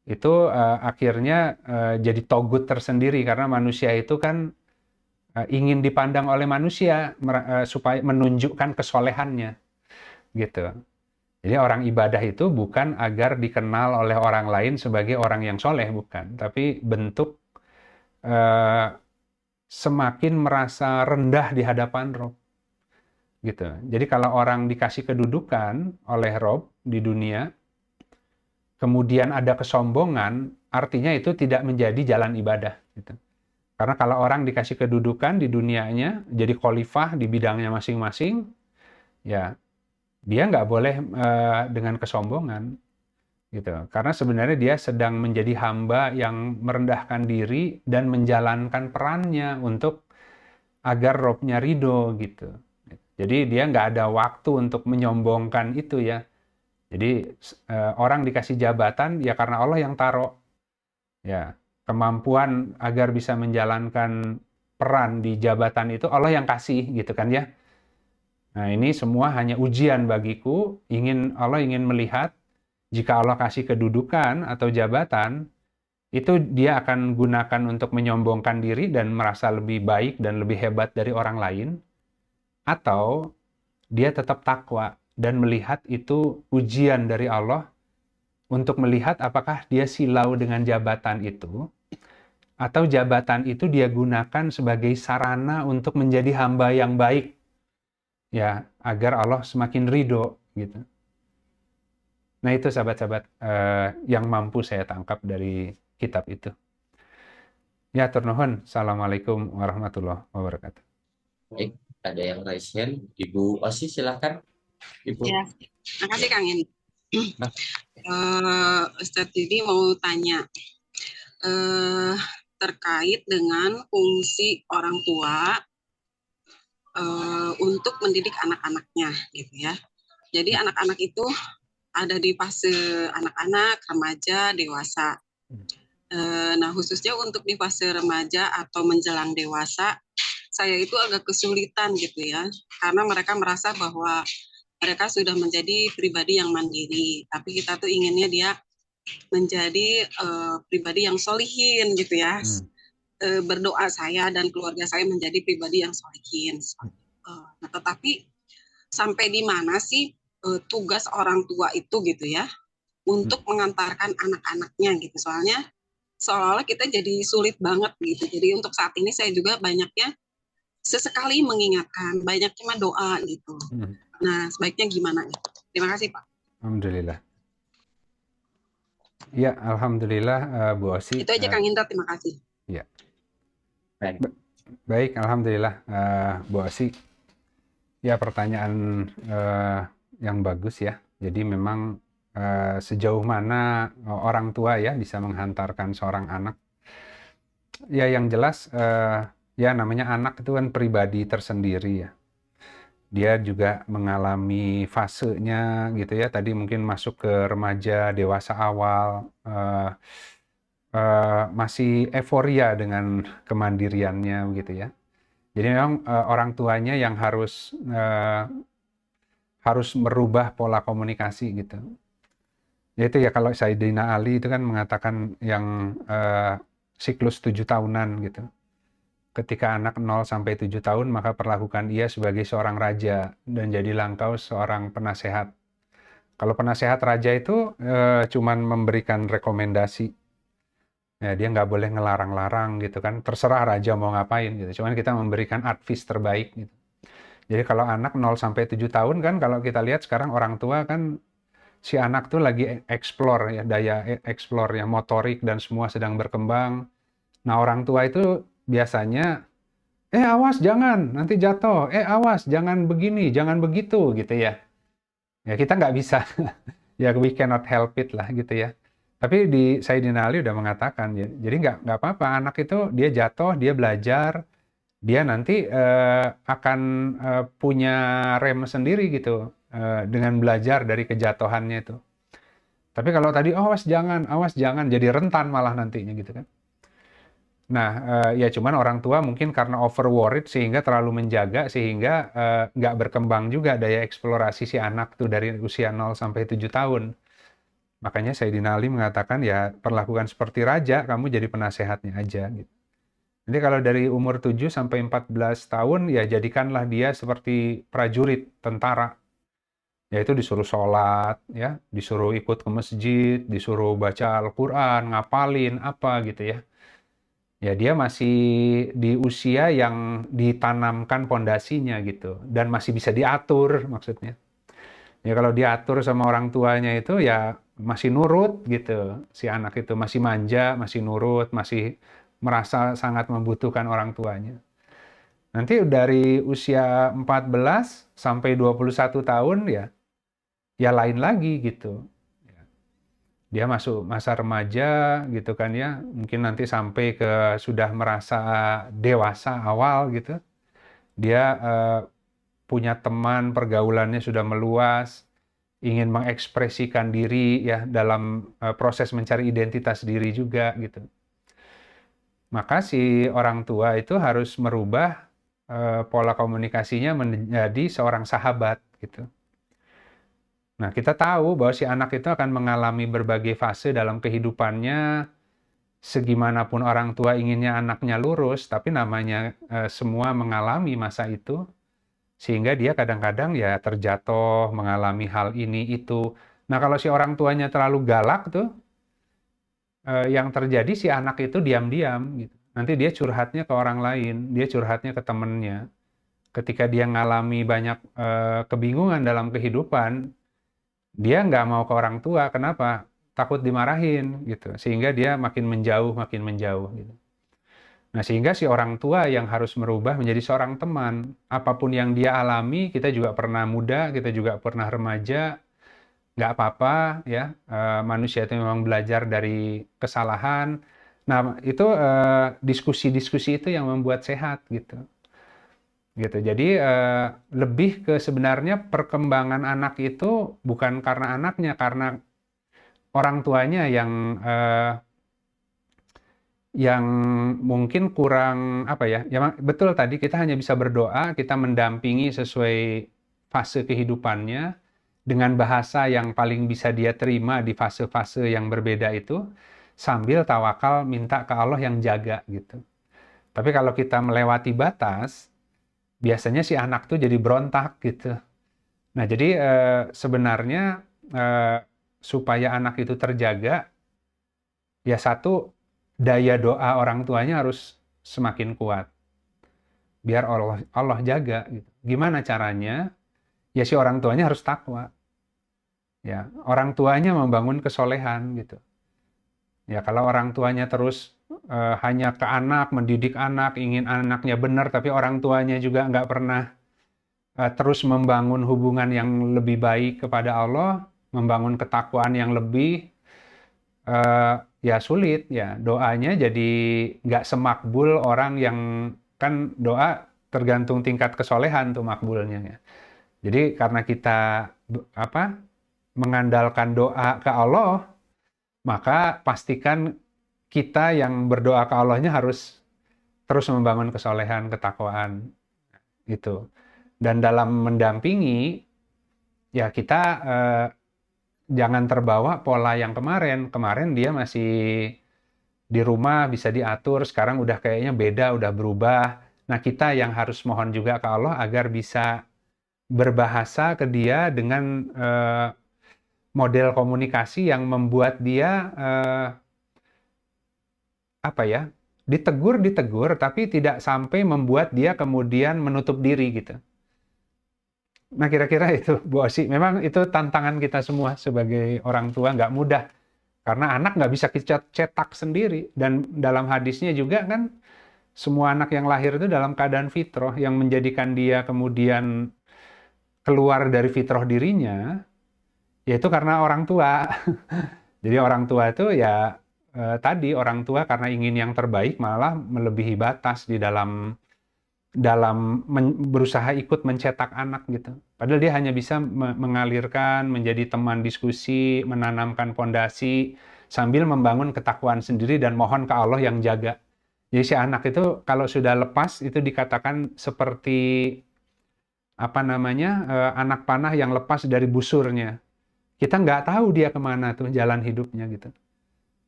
itu akhirnya jadi togut tersendiri karena manusia itu kan ingin dipandang oleh manusia supaya menunjukkan kesolehannya, gitu. Jadi orang ibadah itu bukan agar dikenal oleh orang lain sebagai orang yang soleh, bukan, tapi bentuk semakin merasa rendah di hadapan Rob, gitu. Jadi kalau orang dikasih kedudukan oleh Rob di dunia, kemudian ada kesombongan, artinya itu tidak menjadi jalan ibadah, gitu. Karena kalau orang dikasih kedudukan di dunianya, jadi khalifah di bidangnya masing-masing, ya dia nggak boleh dengan kesombongan, gitu. Karena sebenarnya dia sedang menjadi hamba yang merendahkan diri dan menjalankan perannya untuk agar Robnya ridho gitu. Jadi dia nggak ada waktu untuk menyombongkan itu ya. Jadi orang dikasih jabatan ya karena Allah yang taruh. Ya, kemampuan agar bisa menjalankan peran di jabatan itu Allah yang kasih gitu kan ya. Nah, ini semua hanya ujian bagiku. Allah ingin melihat jika Allah kasih kedudukan atau jabatan, itu dia akan gunakan untuk menyombongkan diri dan merasa lebih baik dan lebih hebat dari orang lain, atau dia tetap takwa dan melihat itu ujian dari Allah untuk melihat apakah dia silau dengan jabatan itu, atau jabatan itu dia gunakan sebagai sarana untuk menjadi hamba yang baik, ya agar Allah semakin ridho gitu. Nah itu sahabat-sahabat yang mampu saya tangkap dari kitab itu. Ya, tur nuhun. Assalamualaikum warahmatullahi wabarakatuh.
Baik, ada yang raise hand. Ibu Osi, silakan. Ibu.
Ya, makasih Kang Eni. Ustadz Didi mau tanya terkait dengan fungsi orang tua untuk mendidik anak-anaknya, gitu ya. Jadi anak-anak itu ada di fase anak-anak, remaja, dewasa. Nah, khususnya untuk di fase remaja atau menjelang dewasa, saya itu agak kesulitan gitu ya, karena mereka merasa bahwa mereka sudah menjadi pribadi yang mandiri, tapi kita tuh inginnya dia menjadi pribadi yang solihin gitu ya. Berdoa saya dan keluarga saya menjadi pribadi yang solihin. Nah, tetapi sampai di mana sih tugas orang tua itu gitu ya untuk mengantarkan anak-anaknya gitu, soalnya seolah-olah kita jadi sulit banget gitu. Jadi untuk saat ini saya juga banyaknya sesekali mengingatkan, banyak cuma doa gitu. Nah, sebaiknya gimana? Terima kasih Pak.
Alhamdulillah. Ya, alhamdulillah Bu Osi.
Itu aja Kang Indra, terima kasih.
Ya,
Baik.
baik, alhamdulillah Bu Osi. Ya, pertanyaan yang bagus ya. Jadi memang sejauh mana orang tua ya bisa menghantarkan seorang anak. Ya, yang jelas ya namanya anak itu kan pribadi tersendiri ya. Dia juga mengalami fasenya gitu ya. Tadi mungkin masuk ke remaja, dewasa awal, masih euforia dengan kemandiriannya begitu ya. Jadi memang orang tuanya yang harus merubah pola komunikasi gitu. Yaitu ya kalau Sayyidina Ali itu kan mengatakan yang siklus 7 tahunan gitu. Ketika anak 0 sampai 7 tahun maka perlakukan ia sebagai seorang raja dan jadilah engkau seorang penasehat. Kalau penasehat raja itu cuman memberikan rekomendasi. Ya, dia nggak boleh ngelarang-larang gitu kan. Terserah raja mau ngapain gitu. Cuman kita memberikan advice terbaik gitu. Jadi kalau anak 0 sampai 7 tahun kan kalau kita lihat sekarang orang tua kan si anak tuh lagi explore ya, daya explore ya, motorik dan semua sedang berkembang. Nah, orang tua itu biasanya awas jangan, nanti jatuh. Awas jangan begini, jangan begitu gitu ya. Ya kita nggak bisa, ya we cannot help it lah gitu ya. Tapi di Sayyidina Ali udah mengatakan, ya, jadi nggak apa-apa, anak itu dia jatuh, dia belajar, dia nanti akan punya rem sendiri gitu dengan belajar dari kejatuhannya itu. Tapi kalau tadi awas jangan, jadi rentan malah nantinya gitu kan. Nah, ya cuman orang tua mungkin karena over worried sehingga terlalu menjaga sehingga nggak berkembang juga daya eksplorasi si anak tuh dari usia 0 sampai 7 tahun. Makanya Sayyidina Ali mengatakan ya perlakukan seperti raja, kamu jadi penasehatnya aja gitu. Jadi kalau dari umur 7 sampai 14 tahun ya jadikanlah dia seperti prajurit tentara. Yaitu disuruh sholat, ya, disuruh ikut ke masjid, disuruh baca Al-Quran, ngapalin apa gitu ya. Ya dia masih di usia yang ditanamkan pondasinya gitu dan masih bisa diatur maksudnya. Ya kalau diatur sama orang tuanya itu ya masih nurut gitu. Si anak itu masih manja, masih nurut, masih merasa sangat membutuhkan orang tuanya. Nanti dari usia 14 sampai 21 tahun ya lain lagi gitu. Dia masuk masa remaja gitu kan ya, mungkin nanti sampai ke sudah merasa dewasa awal gitu. Dia punya teman, pergaulannya sudah meluas, ingin mengekspresikan diri ya dalam proses mencari identitas diri juga gitu. Maka si orang tua itu harus merubah pola komunikasinya menjadi seorang sahabat gitu. Nah, kita tahu bahwa si anak itu akan mengalami berbagai fase dalam kehidupannya, segimanapun orang tua inginnya anaknya lurus, tapi namanya semua mengalami masa itu, sehingga dia kadang-kadang ya terjatuh, mengalami hal ini, itu. Nah, kalau si orang tuanya terlalu galak tuh, yang terjadi si anak itu diam-diam, gitu. Nanti dia curhatnya ke orang lain, dia curhatnya ke temennya. Ketika dia mengalami banyak kebingungan dalam kehidupan, dia nggak mau ke orang tua. Kenapa? Takut dimarahin gitu. Sehingga dia makin menjauh gitu. Nah, sehingga si orang tua yang harus merubah menjadi seorang teman. Apapun yang dia alami, kita juga pernah muda, kita juga pernah remaja, nggak apa-apa ya. Manusia itu memang belajar dari kesalahan. Nah, itu diskusi-diskusi itu yang membuat sehat gitu. Gitu. Jadi lebih ke sebenarnya perkembangan anak itu bukan karena anaknya, karena orang tuanya yang mungkin kurang apa ya. Ya betul tadi kita hanya bisa berdoa, kita mendampingi sesuai fase kehidupannya dengan bahasa yang paling bisa dia terima di fase-fase yang berbeda itu, sambil tawakal minta ke Allah yang jaga gitu. Tapi kalau kita melewati batas, biasanya si anak tuh jadi berontak gitu. Nah, jadi sebenarnya supaya anak itu terjaga, ya satu, daya doa orang tuanya harus semakin kuat. Biar Allah jaga gitu. Gimana caranya? Ya si orang tuanya harus takwa. Ya, orang tuanya membangun kesolehan gitu. Ya, kalau orang tuanya terus hanya ke anak, mendidik anak, ingin anaknya benar, tapi orang tuanya juga nggak pernah terus membangun hubungan yang lebih baik kepada Allah, membangun ketakwaan yang lebih, ya sulit ya. Doanya jadi nggak semakbul orang yang, kan doa tergantung tingkat kesolehan tuh makbulnya ya. Jadi karena kita mengandalkan doa ke Allah, maka pastikan kita yang berdoa ke Allahnya harus terus membangun kesolehan, ketakwaan gitu. Dan dalam mendampingi, ya kita jangan terbawa pola yang kemarin. Kemarin dia masih di rumah bisa diatur, sekarang udah kayaknya beda, udah berubah. Nah, kita yang harus mohon juga ke Allah agar bisa berbahasa ke dia dengan model komunikasi yang membuat dia ditegur, tapi tidak sampai membuat dia kemudian menutup diri gitu. Nah, kira-kira itu, Bu Osi. Memang itu tantangan kita semua sebagai orang tua, nggak mudah. Karena anak nggak bisa kita cetak sendiri. Dan dalam hadisnya juga kan, semua anak yang lahir itu dalam keadaan fitrah, yang menjadikan dia kemudian keluar dari fitrah dirinya, yaitu karena orang tua. Jadi orang tua itu ya tadi, orang tua karena ingin yang terbaik malah melebihi batas di dalam berusaha ikut mencetak anak gitu. Padahal dia hanya bisa mengalirkan, menjadi teman diskusi, menanamkan pondasi, sambil membangun ketakwaan sendiri dan mohon ke Allah yang jaga. Jadi si anak itu kalau sudah lepas, itu dikatakan seperti anak panah yang lepas dari busurnya. Kita nggak tahu dia kemana tuh jalan hidupnya gitu.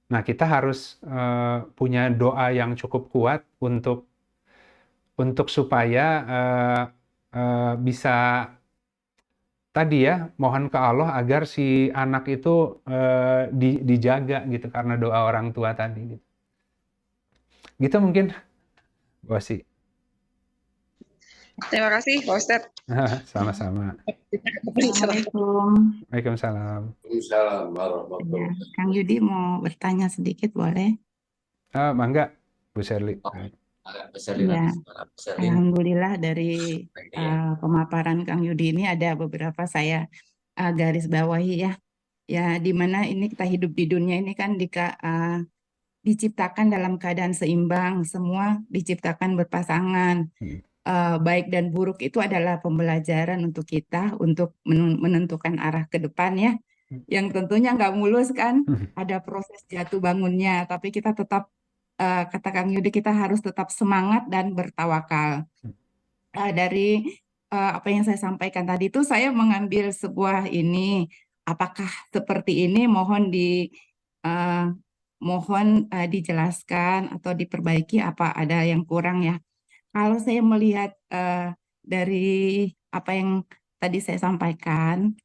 Nah, kita harus punya doa yang cukup kuat untuk supaya bisa tadi ya, mohon ke Allah agar si anak itu dijaga gitu karena doa orang tua tadi gitu. Gitu mungkin, Bu Osi.
Terima kasih, Pak Ustadz.
Sama-sama.
Assalamualaikum.
Waalaikumsalam.
Waalaikumsalam
Ya,
warahmatullahi
Kang Yudi mau bertanya sedikit boleh?
Mangga, Bu Sherly.
agak besar
Ya,
besar
Alhamdulillah dari
ya.
pemaparan Kang Yudi ini ada beberapa saya garis bawahi ya. Ya, di mana ini kita hidup di dunia ini kan diciptakan dalam keadaan seimbang, semua diciptakan berpasangan. Baik dan buruk itu adalah pembelajaran untuk kita untuk menentukan arah ke depan ya. Yang tentunya nggak mulus kan, ada proses jatuh bangunnya, tapi kita tetap kata Kang Yudi kita harus tetap semangat dan bertawakal. Dari apa yang saya sampaikan tadi itu saya mengambil sebuah ini, apakah seperti ini mohon dijelaskan atau diperbaiki apa ada yang kurang ya. Kalau saya melihat dari apa yang tadi saya sampaikan,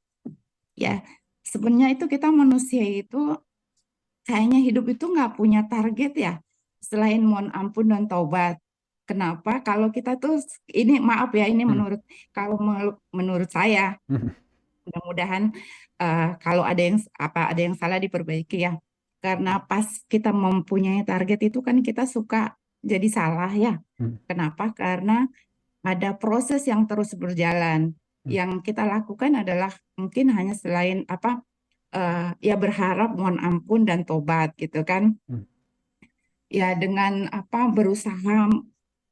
ya sebenarnya itu kita manusia itu kayaknya hidup itu nggak punya target ya, selain mohon ampun dan taubat. Kenapa? Kalau kita tuh ini maaf ya, ini menurut saya, mudah-mudahan kalau ada yang salah diperbaiki ya. Karena pas kita mempunyai target itu kan kita suka jadi salah ya. Kenapa? Karena ada proses yang terus berjalan. Yang kita lakukan adalah mungkin hanya selain ya berharap mohon ampun dan tobat gitu kan. Ya dengan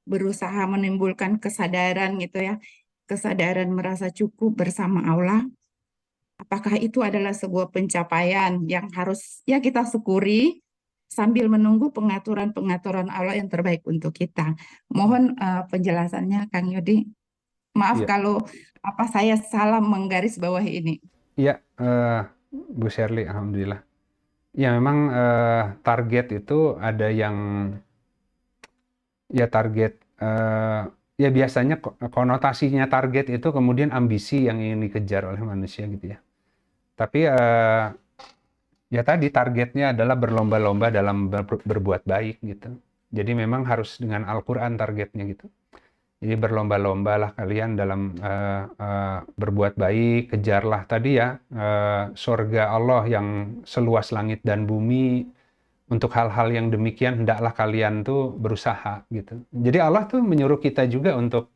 berusaha menimbulkan kesadaran gitu ya. Kesadaran merasa cukup bersama Allah. Apakah itu adalah sebuah pencapaian yang harus ya kita syukuri sambil menunggu pengaturan-pengaturan Allah yang terbaik untuk kita. Mohon penjelasannya Kang Yudi. Maaf kalau saya salah menggarisbawahi ini.
Iya, Bu Sherly, alhamdulillah. Ya memang target itu ada yang ya target ya biasanya konotasinya target itu kemudian ambisi yang ingin dikejar oleh manusia gitu ya. Tapi ya tadi targetnya adalah berlomba-lomba dalam berbuat baik gitu. Jadi memang harus dengan Al-Quran targetnya gitu. Jadi berlomba-lombalah kalian dalam berbuat baik, kejarlah tadi ya surga Allah yang seluas langit dan bumi, untuk hal-hal yang demikian hendaklah kalian tuh berusaha gitu. Jadi Allah tuh menyuruh kita juga untuk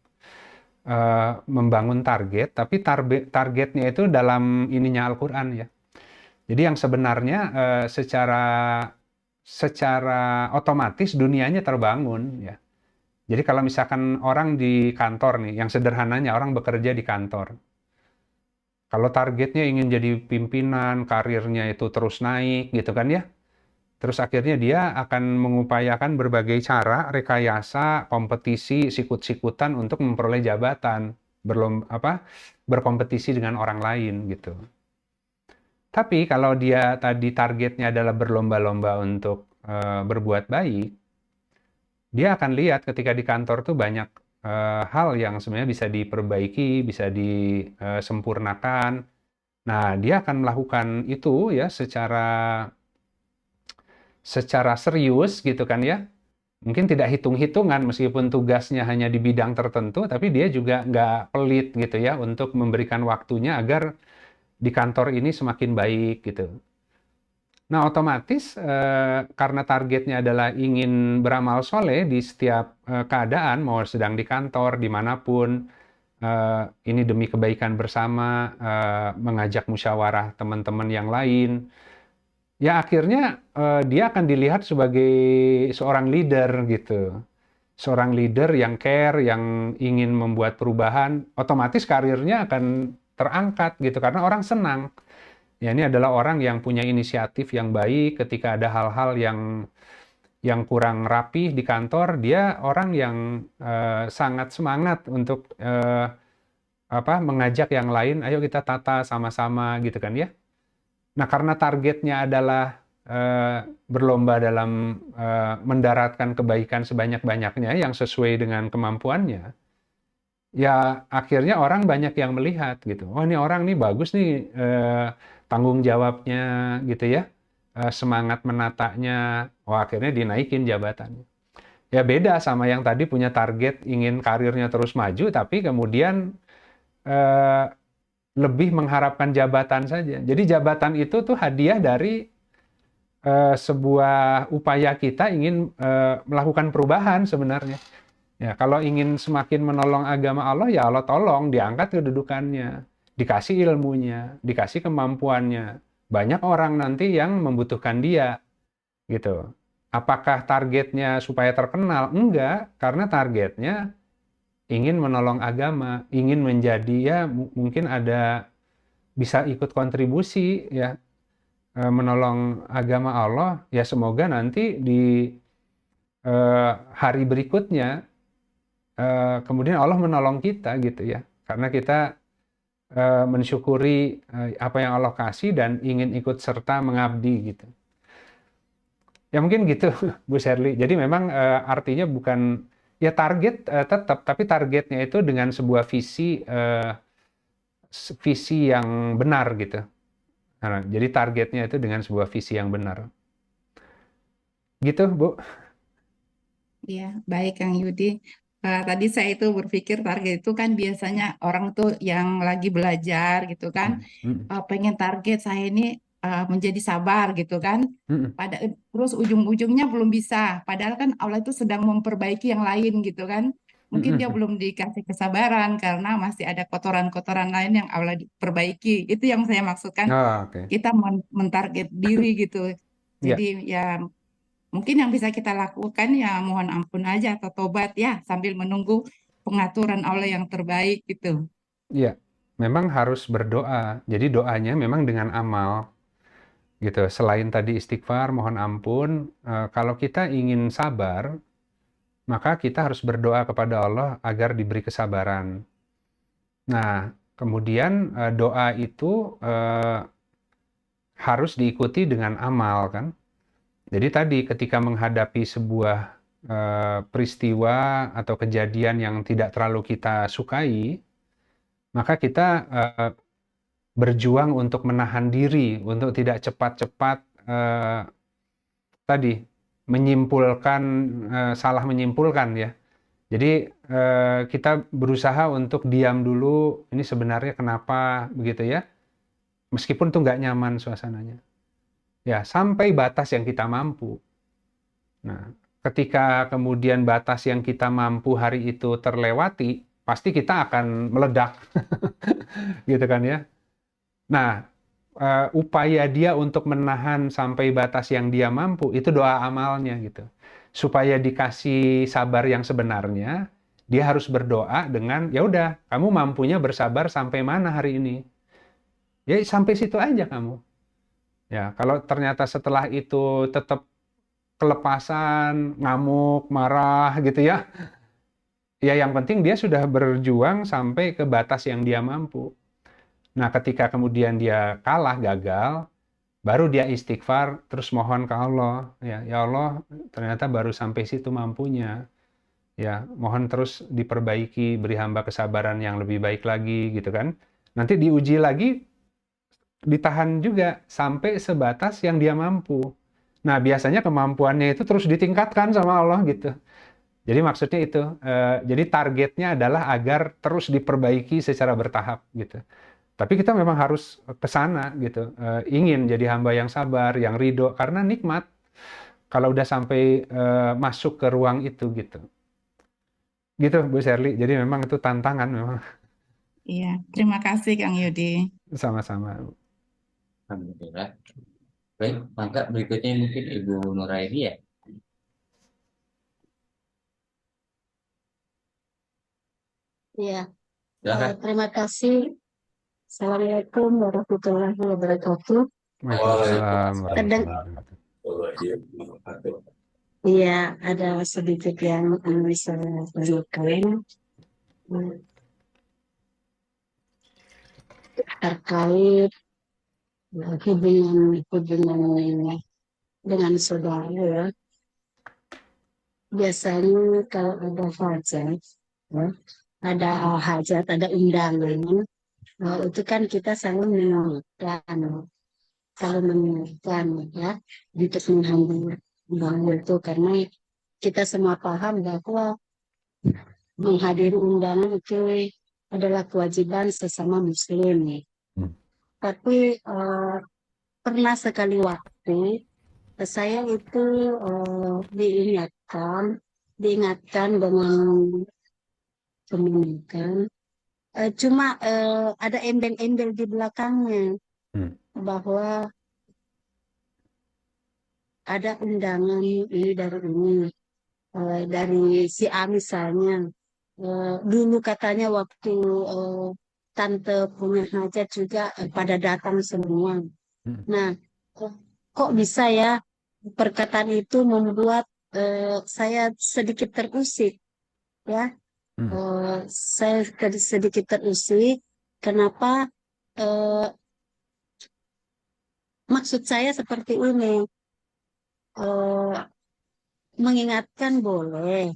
membangun target, tapi targetnya itu dalam ininya Al-Quran ya. Jadi yang sebenarnya secara otomatis dunianya terbangun ya. Jadi kalau misalkan orang di kantor nih, yang sederhananya orang bekerja di kantor. Kalau targetnya ingin jadi pimpinan, karirnya itu terus naik gitu kan ya. Terus akhirnya dia akan mengupayakan berbagai cara, rekayasa, kompetisi, sikut-sikutan untuk memperoleh jabatan, berkompetisi dengan orang lain gitu. Tapi kalau dia tadi targetnya adalah berlomba-lomba untuk berbuat baik, dia akan lihat ketika di kantor tuh banyak hal yang sebenarnya bisa diperbaiki, bisa disempurnakan. Nah, dia akan melakukan itu ya secara serius gitu kan ya. Mungkin tidak hitung-hitungan meskipun tugasnya hanya di bidang tertentu, tapi dia juga nggak pelit gitu ya untuk memberikan waktunya agar di kantor ini semakin baik gitu. Nah, otomatis karena targetnya adalah ingin beramal soleh di setiap keadaan, mau sedang di kantor, dimanapun, ini demi kebaikan bersama, mengajak musyawarah teman-teman yang lain, ya akhirnya dia akan dilihat sebagai seorang leader gitu. Seorang leader yang care, yang ingin membuat perubahan, otomatis karirnya akan terangkat gitu karena orang senang. Ya, ini adalah orang yang punya inisiatif yang baik ketika ada hal-hal yang kurang rapih di kantor, dia orang yang sangat semangat untuk mengajak yang lain, ayo kita tata sama-sama gitu kan ya. Nah, karena targetnya adalah berlomba dalam mendaratkan kebaikan sebanyak-banyaknya yang sesuai dengan kemampuannya, ya akhirnya orang banyak yang melihat gitu. Oh, ini orang nih bagus nih tanggung jawabnya gitu ya, semangat menatanya. Oh, akhirnya dinaikin jabatannya. Ya beda sama yang tadi punya target ingin karirnya terus maju, tapi kemudian lebih mengharapkan jabatan saja. Jadi jabatan itu tuh hadiah dari sebuah upaya kita ingin melakukan perubahan sebenarnya. Ya, kalau ingin semakin menolong agama Allah, ya Allah tolong diangkat kedudukannya, dikasih ilmunya, dikasih kemampuannya. Banyak orang nanti yang membutuhkan dia, gitu. Apakah targetnya supaya terkenal? Enggak, karena targetnya ingin menolong agama, ingin menjadi ya mungkin ada bisa ikut kontribusi ya menolong agama Allah, ya semoga nanti di hari berikutnya kemudian Allah menolong kita gitu ya, karena kita mensyukuri apa yang Allah kasih dan ingin ikut serta mengabdi gitu. Ya mungkin gitu Bu Sherly. Jadi memang artinya bukan ya target tetap, tapi targetnya itu dengan sebuah visi yang benar gitu. Nah, jadi targetnya itu dengan sebuah visi yang benar. Gitu, Bu.
Iya, baik Kang Yudi. Tadi saya itu berpikir target itu kan biasanya orang tuh yang lagi belajar gitu kan, pengen target saya ini menjadi sabar gitu kan. Terus ujung-ujungnya belum bisa. Padahal kan Allah itu sedang memperbaiki yang lain gitu kan. Mungkin dia belum dikasih kesabaran karena masih ada kotoran-kotoran lain yang Allah perbaiki. Itu yang saya maksudkan.
Oh, oke.
Kita mentarget diri gitu.
Iya.
Jadi ya mungkin yang bisa kita lakukan ya mohon ampun aja atau tobat ya sambil menunggu pengaturan Allah yang terbaik gitu.
Iya, memang harus berdoa. Jadi doanya memang dengan amal gitu. Selain tadi istighfar, mohon ampun, kalau kita ingin sabar, maka kita harus berdoa kepada Allah agar diberi kesabaran. Nah, kemudian doa itu harus diikuti dengan amal kan. Jadi tadi ketika menghadapi sebuah peristiwa atau kejadian yang tidak terlalu kita sukai, maka kita berjuang untuk menahan diri, untuk tidak cepat-cepat tadi menyimpulkan, salah menyimpulkan ya. Jadi kita berusaha untuk diam dulu, ini sebenarnya kenapa begitu ya, meskipun itu nggak nyaman suasananya. Ya, sampai batas yang kita mampu. Nah, ketika kemudian batas yang kita mampu hari itu terlewati, pasti kita akan meledak, gitu kan ya. Nah, upaya dia untuk menahan sampai batas yang dia mampu, itu doa amalnya gitu. Supaya dikasih sabar yang sebenarnya, dia harus berdoa dengan, ya udah, kamu mampunya bersabar sampai mana hari ini? Ya sampai situ aja kamu. Ya, kalau ternyata setelah itu tetap kelepasan, ngamuk, marah gitu ya, ya yang penting dia sudah berjuang sampai ke batas yang dia mampu. Nah, ketika kemudian dia kalah, gagal, baru dia istighfar, terus mohon ke Allah. Ya Allah, ternyata baru sampai situ mampunya. Ya, mohon terus diperbaiki, beri hamba kesabaran yang lebih baik lagi, gitu kan. Nanti diuji lagi, ditahan juga sampai sebatas yang dia mampu. Nah, biasanya kemampuannya itu terus ditingkatkan sama Allah gitu. Jadi maksudnya itu, jadi targetnya adalah agar terus diperbaiki secara bertahap gitu. Tapi kita memang harus ke sana gitu, ingin jadi hamba yang sabar, yang ridho, karena nikmat kalau udah sampai masuk ke ruang itu gitu. Gitu Bu Sherly, jadi memang itu tantangan memang.
Iya, terima kasih Kang Yudi.
Sama-sama.
Alhamdulillah. Baik, maka berikutnya mungkin Ibu Nuraini ya.
Iya,
Silakan.
terima kasih. Assalamualaikum warahmatullahi wabarakatuh.
Waalaikumsalam
Kadang,
warahmatullahi wabarakatuh.
iya, ada sedikit yang bisa tanyakan terkait hubungan ini dengan saudara. Ya. Biasanya kalau ada hajat, ya, ada undangan, itu kan kita selalu mengingatkan ya untuk menghambur itu karena kita semua paham bahwa menghadiri undangan itu adalah kewajiban sesama muslim. Tapi pernah sekali waktu saya itu diingatkan dengan kemenangan. Cuma ada embel-embel di belakangnya bahwa ada undangan ini dari si A misalnya. Dulu katanya waktu tante punya hajat juga pada datang semua. Nah, kok bisa ya perkataan itu membuat saya sedikit terusik, ya. Saya sedikit terusik. Kenapa? Maksud saya seperti ini. Mengingatkan boleh,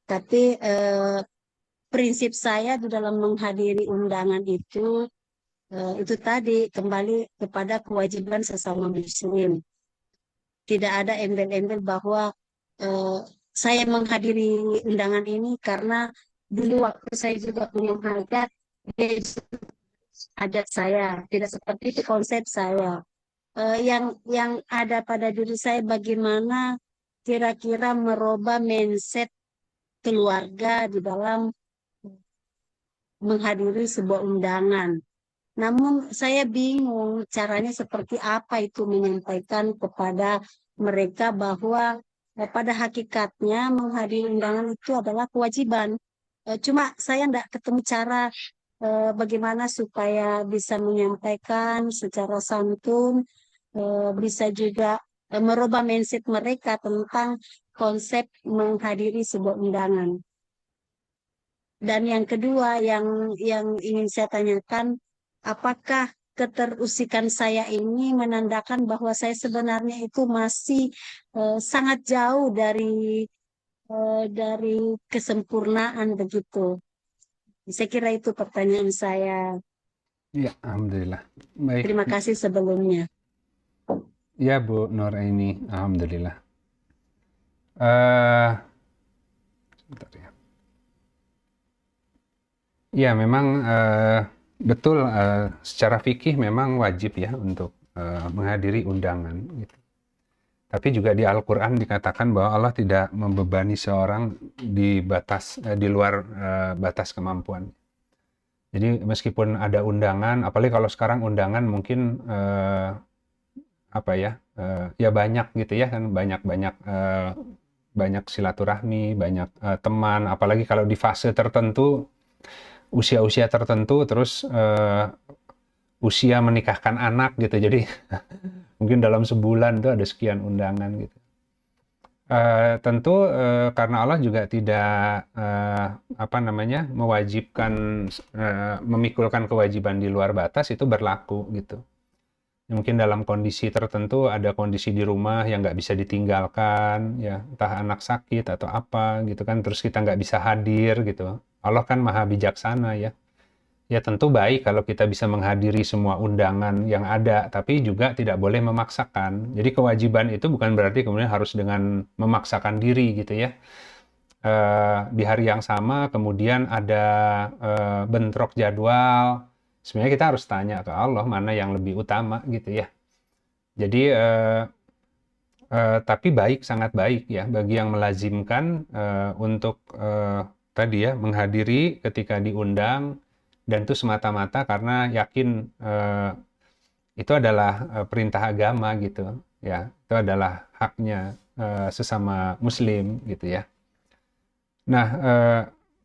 tapi prinsip saya di dalam menghadiri undangan itu tadi kembali kepada kewajiban sesama muslim. Tidak ada embel-embel bahwa saya menghadiri undangan ini karena dulu waktu saya juga punya hajat, adat saya tidak seperti itu konsep saya. Yang ada pada diri saya bagaimana kira-kira merubah mindset keluarga di dalam menghadiri sebuah undangan. Namun saya bingung caranya seperti apa itu menyampaikan kepada mereka bahwa pada hakikatnya menghadiri undangan itu adalah kewajiban. Cuma saya tidak ketemu cara bagaimana supaya bisa menyampaikan secara santun, bisa juga merubah mindset mereka tentang konsep menghadiri sebuah undangan. Dan yang kedua yang ingin saya tanyakan, apakah keterusikan saya ini menandakan bahwa saya sebenarnya itu masih sangat jauh dari kesempurnaan begitu. Saya kira itu pertanyaan saya.
Ya, alhamdulillah. Baik.
Terima kasih sebelumnya.
Ya Bu Nuraini, alhamdulillah. Sebentar ya. Ya, memang betul secara fikih memang wajib ya untuk menghadiri undangan gitu. Tapi juga di Al-Quran dikatakan bahwa Allah tidak membebani seorang di luar batas kemampuan. Jadi meskipun ada undangan, apalagi kalau sekarang undangan mungkin ya banyak gitu ya kan, banyak silaturahmi, banyak teman, apalagi kalau di fase tertentu, usia-usia tertentu, terus usia menikahkan anak gitu. Jadi mungkin dalam sebulan tuh ada sekian undangan gitu. Tentu karena Allah juga tidak mewajibkan memikulkan kewajiban di luar batas, itu berlaku gitu. Mungkin dalam kondisi tertentu, ada kondisi di rumah yang nggak bisa ditinggalkan, ya entah anak sakit atau apa gitu kan, terus kita nggak bisa hadir gitu. Allah kan maha bijaksana ya. Ya tentu baik kalau kita bisa menghadiri semua undangan yang ada, tapi juga tidak boleh memaksakan. Jadi kewajiban itu bukan berarti kemudian harus dengan memaksakan diri gitu ya. Di hari yang sama kemudian ada bentrok jadwal. Sebenarnya kita harus tanya ke Allah mana yang lebih utama gitu ya. Jadi tapi baik, sangat baik ya bagi yang melazimkan untuk tadi ya menghadiri ketika diundang. Dan itu semata-mata karena yakin itu adalah perintah agama gitu ya, itu adalah haknya sesama muslim gitu ya. Nah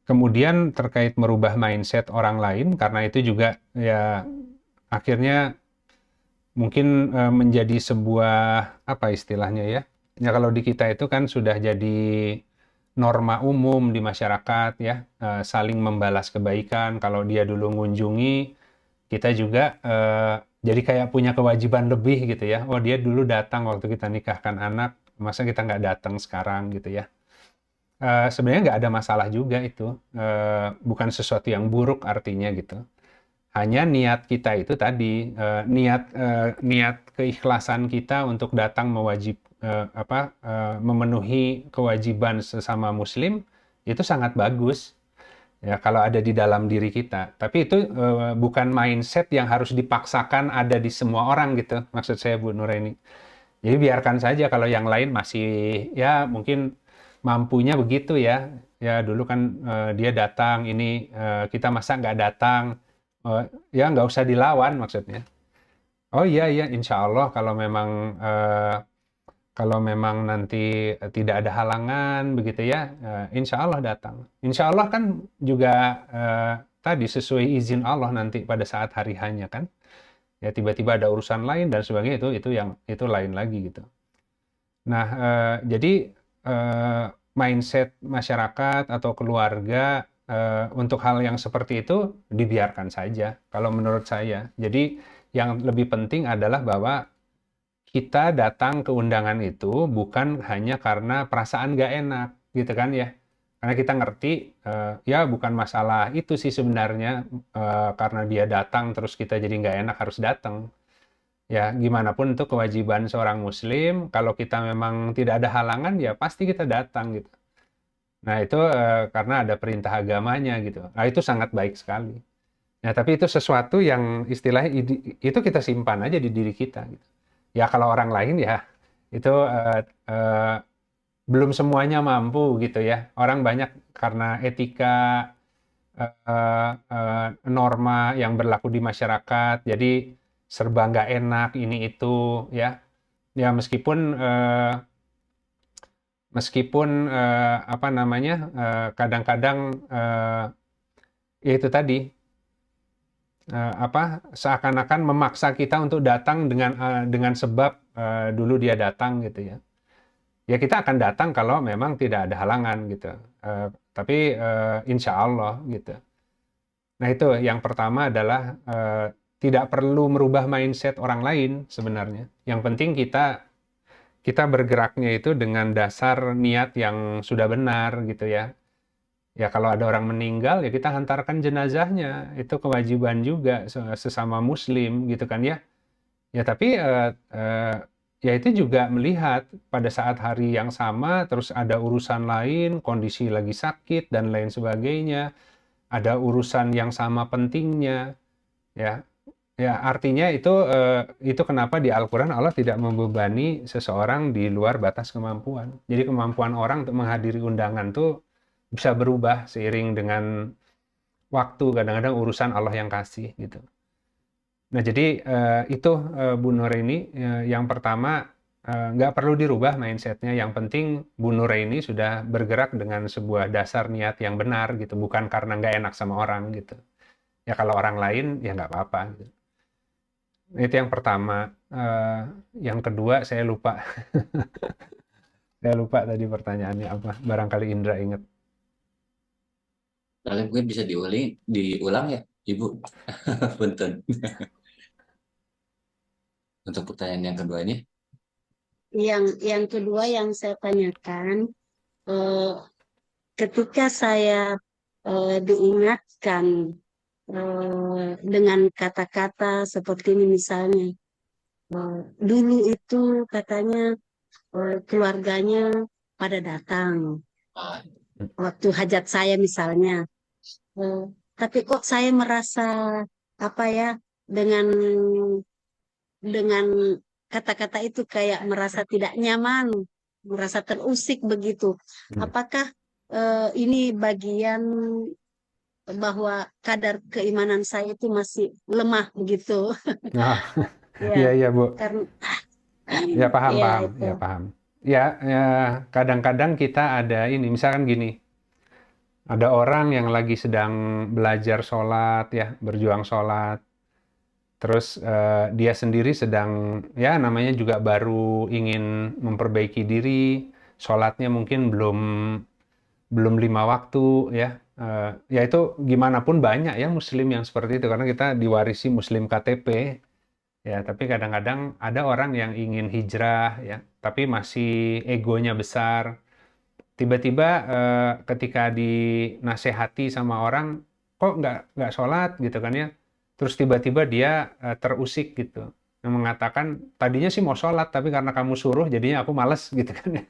kemudian terkait merubah mindset orang lain, karena itu juga ya akhirnya mungkin menjadi sebuah apa istilahnya ya, kalau di kita itu kan sudah jadi norma umum di masyarakat ya, saling membalas kebaikan. Kalau dia dulu ngunjungi, kita juga jadi kayak punya kewajiban lebih gitu ya. Oh dia dulu datang waktu kita nikahkan anak, masa kita nggak datang sekarang gitu ya. Sebenarnya nggak ada masalah juga itu, bukan sesuatu yang buruk artinya gitu. Hanya niat kita itu tadi, niat keikhlasan kita untuk datang memenuhi kewajiban sesama muslim itu sangat bagus ya kalau ada di dalam diri kita. Tapi itu bukan mindset yang harus dipaksakan ada di semua orang gitu, maksud saya Bu Nuraini. Jadi biarkan saja kalau yang lain masih ya mungkin mampunya begitu ya. Ya dulu kan dia datang, ini kita masa nggak datang, ya nggak usah dilawan maksudnya. Oh iya insya Allah kalau memang nanti tidak ada halangan begitu ya, insya Allah datang. Insya Allah kan juga tadi sesuai izin Allah nanti pada saat hari hanya kan, ya tiba-tiba ada urusan lain dan sebagainya, itu lain lagi gitu. Nah jadi mindset masyarakat atau keluarga untuk hal yang seperti itu dibiarkan saja kalau menurut saya. Jadi yang lebih penting adalah bahwa kita datang ke undangan itu bukan hanya karena perasaan gak enak gitu kan ya, karena kita ngerti ya bukan masalah itu sih sebenarnya, karena dia datang terus kita jadi gak enak harus datang ya. Gimana pun itu kewajiban seorang muslim, kalau kita memang tidak ada halangan ya pasti kita datang gitu. Nah itu karena ada perintah agamanya gitu, nah itu sangat baik sekali. Nah tapi itu sesuatu yang istilahnya itu kita simpan aja di diri kita gitu. Ya kalau orang lain ya itu belum semuanya mampu gitu ya. Orang banyak karena etika, norma yang berlaku di masyarakat, jadi serba nggak enak ini itu ya. Ya meskipun kadang-kadang ya itu tadi. Seakan-akan memaksa kita untuk datang dengan sebab dulu dia datang gitu ya. Ya kita akan datang kalau memang tidak ada halangan gitu. Tapi insya Allah gitu. Nah itu yang pertama adalah tidak perlu merubah mindset orang lain sebenarnya. Yang penting kita bergeraknya itu dengan dasar niat yang sudah benar gitu ya. Ya kalau ada orang meninggal ya kita hantarkan jenazahnya, itu kewajiban juga sesama muslim gitu kan ya. Ya tapi ya itu juga melihat pada saat hari yang sama terus ada urusan lain, kondisi lagi sakit dan lain sebagainya, ada urusan yang sama pentingnya ya. Ya, artinya itu kenapa di Al-Quran Allah tidak membebani seseorang di luar batas kemampuan. Jadi kemampuan orang untuk menghadiri undangan tuh bisa berubah seiring dengan waktu. Kadang-kadang urusan Allah yang kasih gitu. Nah, jadi itu Bu Nuraini, yang pertama nggak perlu dirubah mindsetnya. Yang penting Bu Nuraini sudah bergerak dengan sebuah dasar niat yang benar gitu, bukan karena nggak enak sama orang gitu. Ya kalau orang lain ya nggak apa-apa. Gitu. Itu yang pertama. Yang kedua saya lupa. Saya lupa tadi pertanyaannya apa. Barangkali Indra ingat.
Kalian mungkin bisa diulang ya, Ibu. Punten. Untuk pertanyaan yang kedua ini,
Yang kedua yang saya tanyakan, eh, ketika saya diingatkan dengan kata-kata seperti ini misalnya, dulu itu katanya keluarganya pada datang
ah,
waktu hajat saya misalnya. Eh, tapi kok saya merasa apa ya dengan dengan kata-kata itu kayak merasa tidak nyaman, merasa terusik begitu.
Hmm.
Apakah ini bagian bahwa kadar keimanan saya itu masih lemah begitu?
Nah, iya
Ya,
iya Bu.
karena
Ya paham
ya
paham.
itu.
Ya paham. Ya, kadang-kadang kita ada ini, misalkan gini. Ada orang yang lagi sedang belajar sholat ya, berjuang sholat. Terus dia sendiri sedang ya namanya juga baru ingin memperbaiki diri, sholatnya mungkin belum 5 waktu ya. Ya itu gimana pun banyak ya Muslim yang seperti itu karena kita diwarisi Muslim KTP ya. Tapi kadang-kadang ada orang yang ingin hijrah ya, tapi masih egonya besar. Tiba-tiba ketika dinasehati sama orang, kok nggak sholat gitu kan ya. Terus tiba-tiba dia terusik gitu. Yang mengatakan, tadinya sih mau sholat, tapi karena kamu suruh, jadinya aku males gitu kan ya.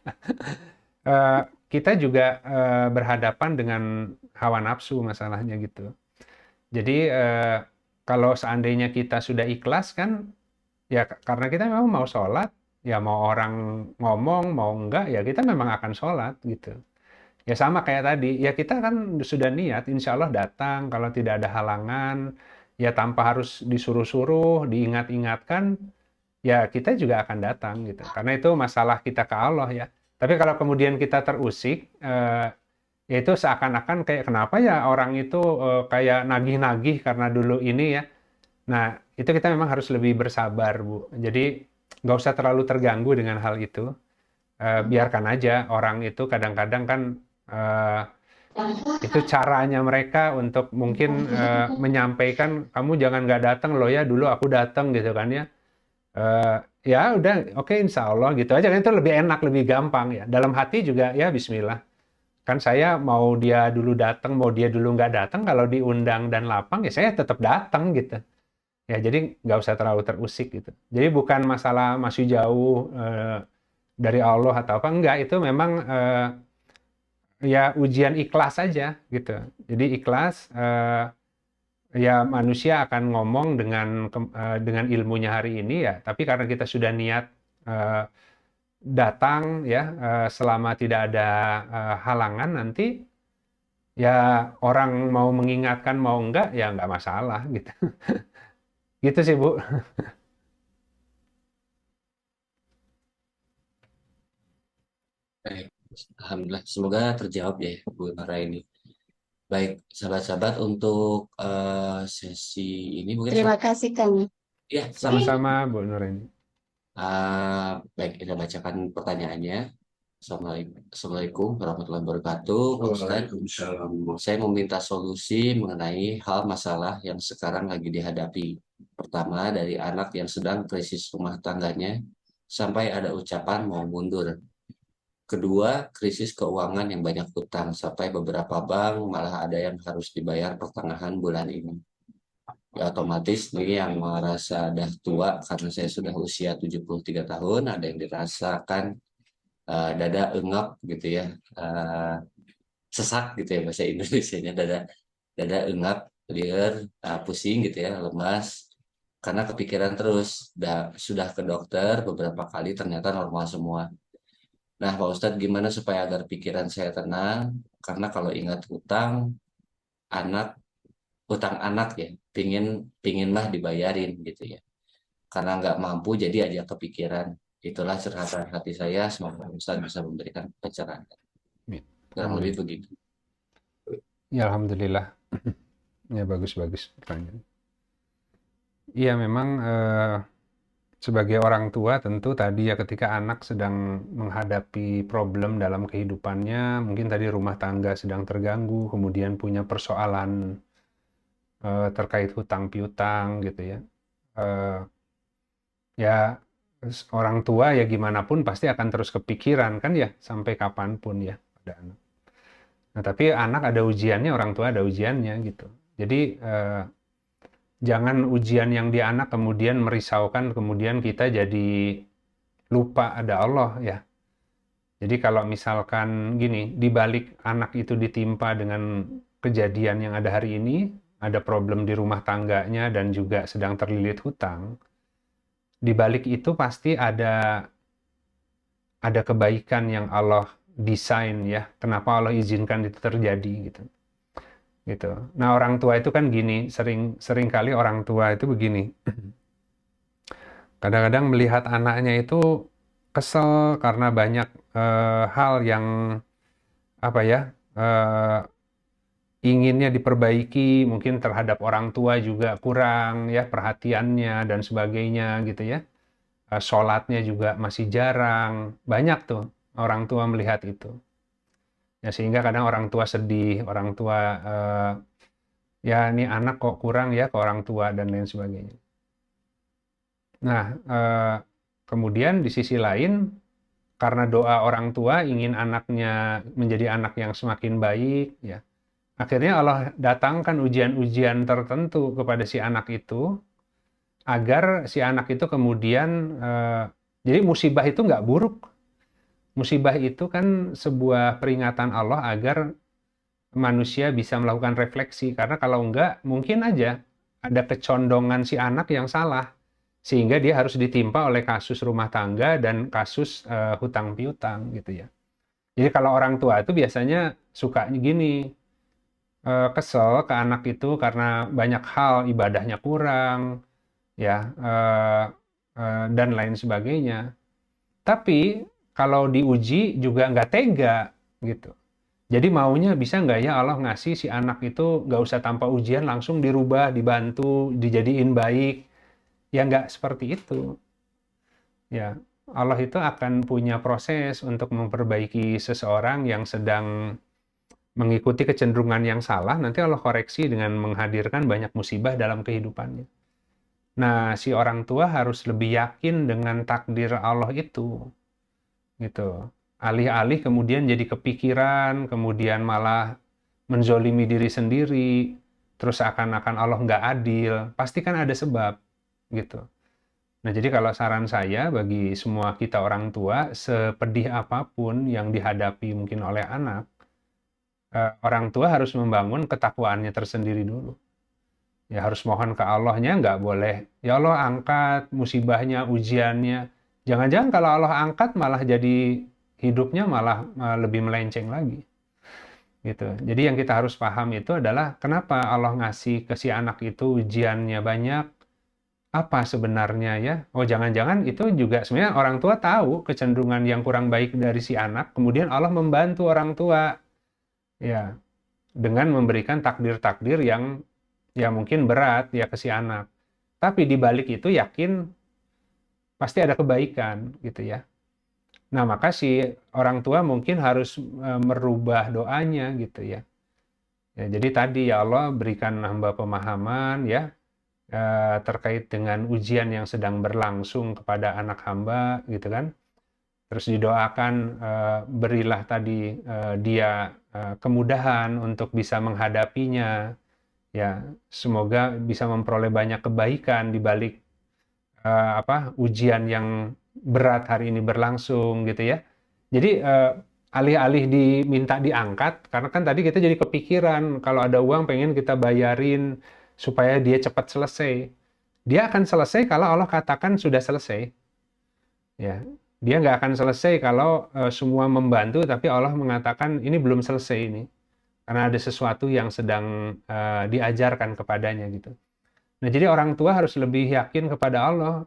Kita juga berhadapan dengan hawa nafsu masalahnya gitu. Jadi kalau seandainya kita sudah ikhlas kan, ya karena kita memang mau sholat, ya mau orang ngomong, mau enggak, ya kita memang akan sholat gitu. Ya sama kayak tadi, ya kita kan sudah niat, insya Allah datang, kalau tidak ada halangan, ya tanpa harus disuruh-suruh, diingat-ingatkan, ya kita juga akan datang gitu. Karena itu masalah kita ke Allah ya. Tapi kalau kemudian kita terusik, ya itu seakan-akan kayak kenapa ya orang itu kayak nagih-nagih karena dulu ini ya. Nah, itu kita memang harus lebih bersabar, Bu. Jadi nggak usah terlalu terganggu dengan hal itu. Biarkan aja orang itu kadang-kadang kan eh, itu caranya mereka untuk mungkin menyampaikan kamu jangan nggak datang loh ya dulu aku datang gitu kan ya. Ya udah oke, insya Allah gitu aja kan itu lebih enak lebih gampang ya dalam hati juga ya Bismillah kan saya mau dia dulu datang mau dia dulu nggak datang kalau diundang dan lapang ya saya tetap datang gitu ya jadi nggak usah terlalu terusik gitu jadi bukan masalah masih jauh dari Allah atau apa enggak itu memang ya ujian ikhlas aja gitu. Jadi ikhlas ya manusia akan ngomong dengan ilmunya hari ini ya, tapi karena kita sudah niat eh, datang ya selama tidak ada halangan nanti ya orang mau mengingatkan mau enggak ya enggak masalah gitu. Gitu sih Bu.
baik. Alhamdulillah, semoga terjawab ya Bu Nora ini. Baik, sahabat-sahabat untuk sesi ini mungkin
Terima kasih Kang.
ya sama.
Sama-sama Bu Nureni.
Baik, kita bacakan pertanyaannya. Assalamualaikum warahmatullahi wabarakatuh. Ustaz, saya meminta solusi mengenai hal masalah yang sekarang lagi dihadapi. Pertama, dari anak yang sedang krisis rumah tangganya sampai ada ucapan mau mundur. Kedua, krisis keuangan yang banyak utang sampai beberapa bank malah ada yang harus dibayar pertengahan bulan ini. Ya, otomatis nih yang merasa dah tua karena saya sudah usia 73 tahun, ada yang dirasakan dada engap gitu ya, sesak gitu ya bahasa Indonesianya, dada dada engap, liar, pusing gitu ya, lemas. karena kepikiran terus. Sudah ke dokter beberapa kali ternyata normal semua. Nah, Pak Ustadz, gimana supaya agar pikiran saya tenang? Karena kalau ingat anak, hutang anak ya, pingin mah dibayarin gitu ya. Karena nggak mampu jadi aja kepikiran. Itulah curhatan hati saya. Semoga Ustadz bisa memberikan pencerahan. Kurang lebih begitu.
Ya, alhamdulillah. Ya, bagus-bagus pertanyaan. Iya, memang sebagai orang tua tentu tadi ya ketika anak sedang menghadapi problem dalam kehidupannya, mungkin tadi rumah tangga sedang terganggu, kemudian punya persoalan terkait hutang piutang gitu ya. Ya orang tua ya gimana pun pasti akan terus kepikiran kan ya sampai kapanpun ya pada anak. Nah, tapi anak ada ujiannya, orang tua ada ujiannya gitu. Jadi jangan ujian yang di anak kemudian merisaukan, kemudian kita jadi lupa ada Allah ya. Jadi kalau misalkan gini, di balik anak itu ditimpa dengan kejadian yang ada hari ini, ada problem di rumah tangganya dan juga sedang terlilit hutang, di balik itu pasti ada kebaikan yang Allah desain ya. Kenapa Allah izinkan itu terjadi gitu. Gitu. Nah, orang tua itu kan gini, sering kali orang tua itu begini. Kadang-kadang melihat anaknya itu kesel karena banyak hal yang apa ya inginnya diperbaiki, mungkin terhadap orang tua juga kurang ya perhatiannya dan sebagainya gitu ya. Sholatnya juga masih jarang, banyak tuh orang tua melihat itu. Ya, sehingga kadang orang tua sedih, orang tua ya ini anak kok kurang ya ke orang tua dan lain sebagainya. Nah, kemudian di sisi lain, karena doa orang tua ingin anaknya menjadi anak yang semakin baik, ya, akhirnya Allah datangkan ujian-ujian tertentu kepada si anak itu, agar si anak itu kemudian, jadi musibah itu nggak buruk. Musibah itu kan sebuah peringatan Allah agar manusia bisa melakukan refleksi, karena kalau enggak, mungkin aja ada kecondongan si anak yang salah, sehingga dia harus ditimpa oleh kasus rumah tangga dan kasus hutang piutang gitu ya. Jadi kalau orang tua itu biasanya suka gini, kesel ke anak itu karena banyak hal, ibadahnya kurang, ya, dan lain sebagainya. Tapi kalau diuji juga nggak tega gitu. Jadi maunya bisa nggak ya Allah ngasih si anak itu nggak usah tanpa ujian langsung dirubah, dibantu, dijadiin baik. Ya nggak seperti itu. Ya, Allah itu akan punya proses untuk memperbaiki seseorang yang sedang mengikuti kecenderungan yang salah, nanti Allah koreksi dengan menghadirkan banyak musibah dalam kehidupannya. Nah, si orang tua harus lebih yakin dengan takdir Allah itu. Gitu. Alih-alih kemudian jadi kepikiran, kemudian malah menzolimi diri sendiri, terus seakan-akan Allah nggak adil, pasti kan ada sebab, gitu. Nah, jadi kalau saran saya bagi semua kita orang tua, sepedih apapun yang dihadapi mungkin oleh anak, orang tua harus membangun ketakwaannya tersendiri dulu. Ya harus mohon ke Allahnya, nggak boleh, ya Allah angkat musibahnya, ujiannya. Jangan-jangan kalau Allah angkat malah jadi hidupnya malah lebih melenceng lagi. Gitu. Jadi yang kita harus paham itu adalah kenapa Allah ngasih ke si anak itu ujiannya banyak, apa sebenarnya ya? Oh, jangan-jangan itu juga sebenarnya orang tua tahu kecenderungan yang kurang baik dari si anak, kemudian Allah membantu orang tua ya dengan memberikan takdir-takdir yang ya mungkin berat ya ke si anak. Tapi di balik itu yakin pasti ada kebaikan gitu ya. Nah, maka si orang tua mungkin harus merubah doanya gitu ya. Ya, jadi tadi ya Allah berikan hamba pemahaman ya terkait dengan ujian yang sedang berlangsung kepada anak hamba gitu kan. Terus didoakan berilah tadi dia kemudahan untuk bisa menghadapinya. Ya, semoga bisa memperoleh banyak kebaikan di balik ujian yang berat hari ini berlangsung gitu ya. Jadi alih-alih diminta diangkat, karena kan tadi kita jadi kepikiran kalau ada uang pengen kita bayarin supaya dia cepat selesai. Dia akan selesai kalau Allah katakan sudah selesai. Ya, dia nggak akan selesai kalau semua membantu, tapi Allah mengatakan ini belum selesai ini, karena ada sesuatu yang sedang diajarkan kepadanya gitu. Nah, jadi orang tua harus lebih yakin kepada Allah.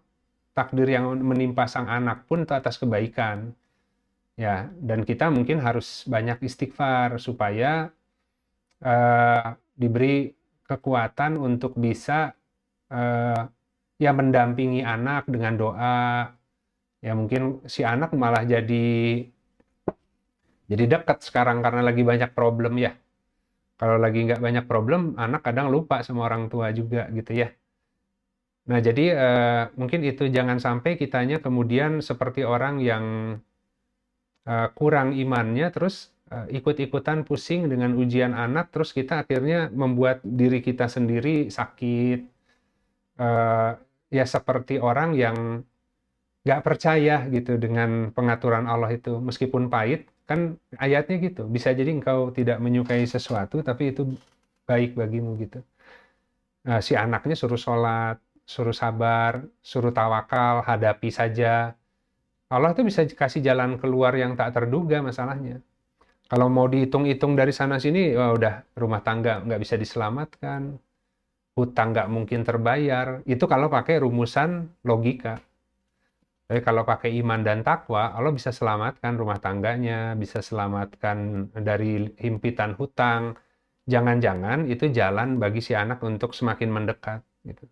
Takdir yang menimpa sang anak pun itu atas kebaikan. Ya, dan kita mungkin harus banyak istighfar supaya diberi kekuatan untuk bisa ya mendampingi anak dengan doa. Ya mungkin si anak malah jadi dekat sekarang karena lagi banyak problem ya. Kalau lagi nggak banyak problem, anak kadang lupa sama orang tua juga gitu ya. Nah, jadi mungkin itu jangan sampai kitanya kemudian seperti orang yang kurang imannya, terus ikut-ikutan pusing dengan ujian anak, terus kita akhirnya membuat diri kita sendiri sakit. Ya seperti orang yang nggak percaya gitu dengan pengaturan Allah itu, meskipun pahit, kan ayatnya gitu, bisa jadi engkau tidak menyukai sesuatu, tapi itu baik bagimu gitu. Si anaknya suruh sholat, suruh sabar, suruh tawakal, hadapi saja. Allah tuh bisa kasih jalan keluar yang tak terduga masalahnya. Kalau mau dihitung-hitung dari sana-sini, udah rumah tangga nggak bisa diselamatkan, hutang nggak mungkin terbayar. Itu kalau pakai rumusan logika. Tapi kalau pakai iman dan takwa, Allah bisa selamatkan rumah tangganya, bisa selamatkan dari himpitan hutang. Jangan-jangan itu jalan bagi si anak untuk semakin mendekat. Gitu.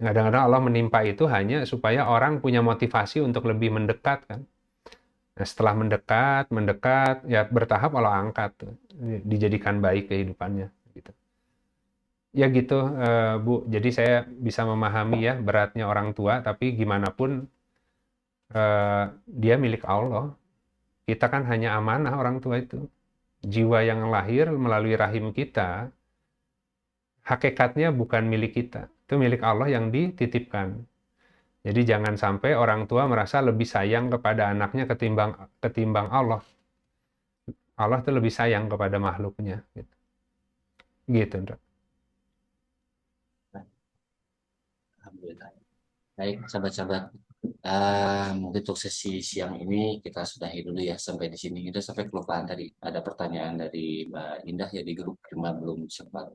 Kadang-kadang Allah menimpa itu hanya supaya orang punya motivasi untuk lebih mendekat kan. Nah, setelah mendekat, ya bertahap Allah angkat, dijadikan baik kehidupannya. Gitu. Ya gitu, Bu. Jadi saya bisa memahami ya beratnya orang tua, tapi gimana pun dia milik Allah. Kita kan hanya amanah orang tua itu. Jiwa yang lahir melalui rahim kita, hakikatnya bukan milik kita. Itu milik Allah yang dititipkan. Jadi jangan sampai orang tua merasa lebih sayang kepada anaknya ketimbang Allah. Allah itu lebih sayang kepada makhluknya. Gitu, Ndra.
Alhamdulillah. Baik, sahabat-sahabat. Mungkin untuk sesi siang ini kita sudahi dulu ya sampai di sini. Kita sampai kelupaan tadi ada pertanyaan dari Mbak Indah ya di grup, cuma belum sempat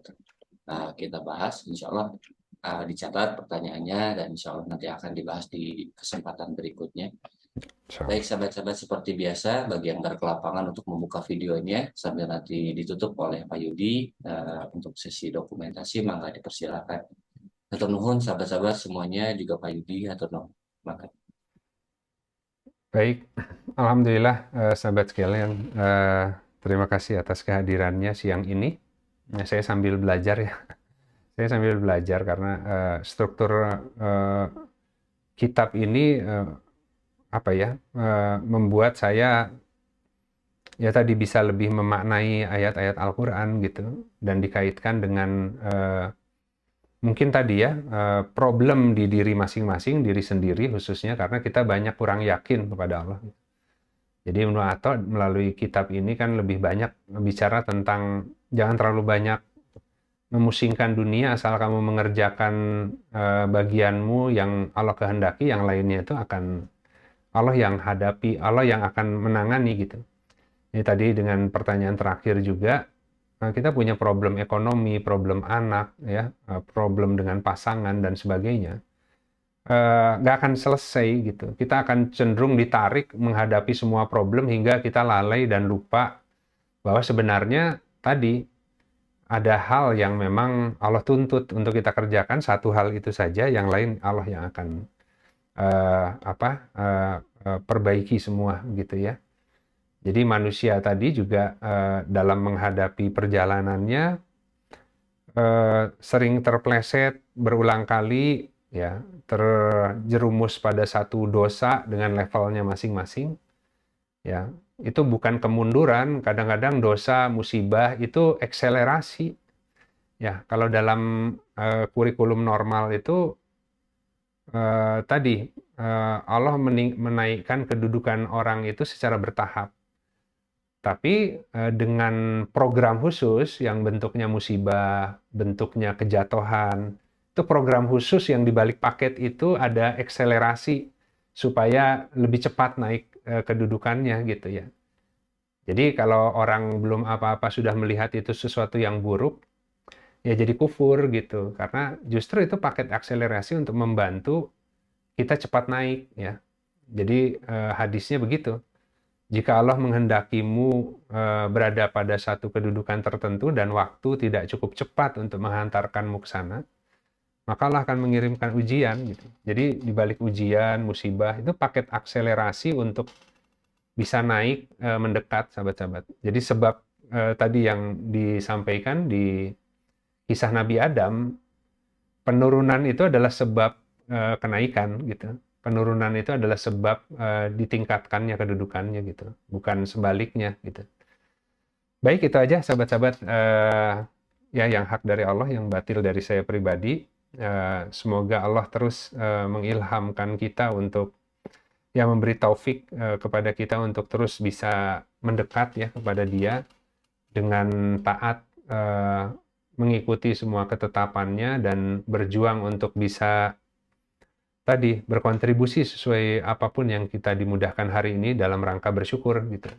kita bahas. Insya Allah dicatat pertanyaannya dan insya Allah nanti akan dibahas di kesempatan berikutnya. Baik sahabat-sahabat, seperti biasa bagi yang berkelapangan untuk membuka videonya sambil nanti ditutup oleh Pak Yudi untuk sesi dokumentasi, maka dipersilakan. Atau nuhun sahabat-sahabat semuanya, juga Pak Yudi atau nuhun. Maka.
Baik, alhamdulillah sahabat sekalian, terima kasih atas kehadirannya siang ini. Nah, saya sambil belajar ya. Saya sambil belajar karena struktur kitab ini membuat saya ya tadi bisa lebih memaknai ayat-ayat Al-Quran gitu dan dikaitkan dengan mungkin tadi ya problem di diri masing-masing, diri sendiri khususnya karena kita banyak kurang yakin kepada Allah. Jadi Ibnu Atha melalui kitab ini kan lebih banyak bicara tentang jangan terlalu banyak memusingkan dunia, asal kamu mengerjakan bagianmu yang Allah kehendaki, yang lainnya itu akan Allah yang hadapi, Allah yang akan menangani gitu. Ini tadi dengan pertanyaan terakhir juga, kita punya problem ekonomi, problem anak, ya, problem dengan pasangan dan sebagainya. Nggak akan selesai gitu. Kita akan cenderung ditarik menghadapi semua problem hingga kita lalai dan lupa bahwa sebenarnya tadi ada hal yang memang Allah tuntut untuk kita kerjakan, satu hal itu saja, yang lain Allah yang akan perbaiki semua gitu ya. Jadi manusia tadi juga dalam menghadapi perjalanannya sering terpleset berulang kali ya, terjerumus pada satu dosa dengan levelnya masing-masing. Ya, itu bukan kemunduran, kadang-kadang dosa, musibah itu akselerasi. Ya, kalau dalam kurikulum normal itu tadi Allah menaikkan kedudukan orang itu secara bertahap. Tapi dengan program khusus yang bentuknya musibah, bentuknya kejatuhan, Itu program khusus yang di balik paket itu ada akselerasi supaya lebih cepat naik kedudukannya gitu ya. Jadi kalau orang belum apa-apa sudah melihat itu sesuatu yang buruk, ya jadi kufur gitu. Karena justru itu paket akselerasi untuk membantu kita cepat naik ya. Jadi hadisnya begitu. Jika Allah menghendakimu berada pada satu kedudukan tertentu dan waktu tidak cukup cepat untuk menghantarkanmu ke sana, maka Allah akan mengirimkan ujian gitu. Jadi di balik ujian, musibah itu paket akselerasi untuk bisa naik mendekat sahabat-sahabat. Jadi sebab tadi yang disampaikan di kisah Nabi Adam, penurunan itu adalah sebab kenaikan gitu. Penurunan itu adalah sebab ditingkatkannya kedudukannya gitu, bukan sebaliknya gitu. Baik, itu aja sahabat-sahabat ya yang hak dari Allah, yang batil dari saya pribadi. Semoga Allah terus mengilhamkan kita untuk ya memberi taufik kepada kita untuk terus bisa mendekat ya kepada Dia dengan taat, mengikuti semua ketetapannya dan berjuang untuk bisa tadi berkontribusi sesuai apapun yang kita dimudahkan hari ini dalam rangka bersyukur gitu,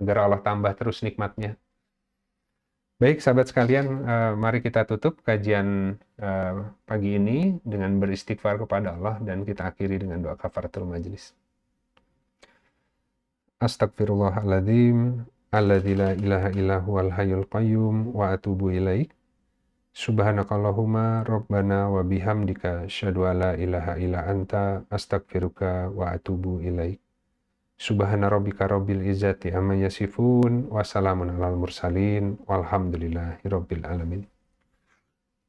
agar Allah tambah terus nikmatnya. Baik sahabat sekalian, mari kita tutup kajian pagi ini dengan beristighfar kepada Allah dan kita akhiri dengan doa kafaratul majelis. Astagfirullahaladzim, alladzi la ilaha illa huwal hayyul qayyum wa atubu ilaik. Subhanakallahumma rabbana wa bihamdika asyhadu an la ilaha illa anta astaghfiruka wa atubu ilaik. Subhana rabbika rabbil izzati amma yasifun wa salamun alal mursalin walhamdulillahi rabbil alamin.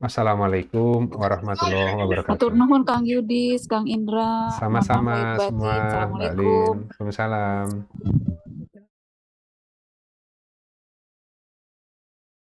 Wassalamualaikum warahmatullahi wabarakatuh.
Matur nuhun Kang Yudis, Kang Indra.
Sama-sama
Mohon maaf lahir batin.
semua, Mbak
Assalamualaikum.
Lin. Waalaikumsalam.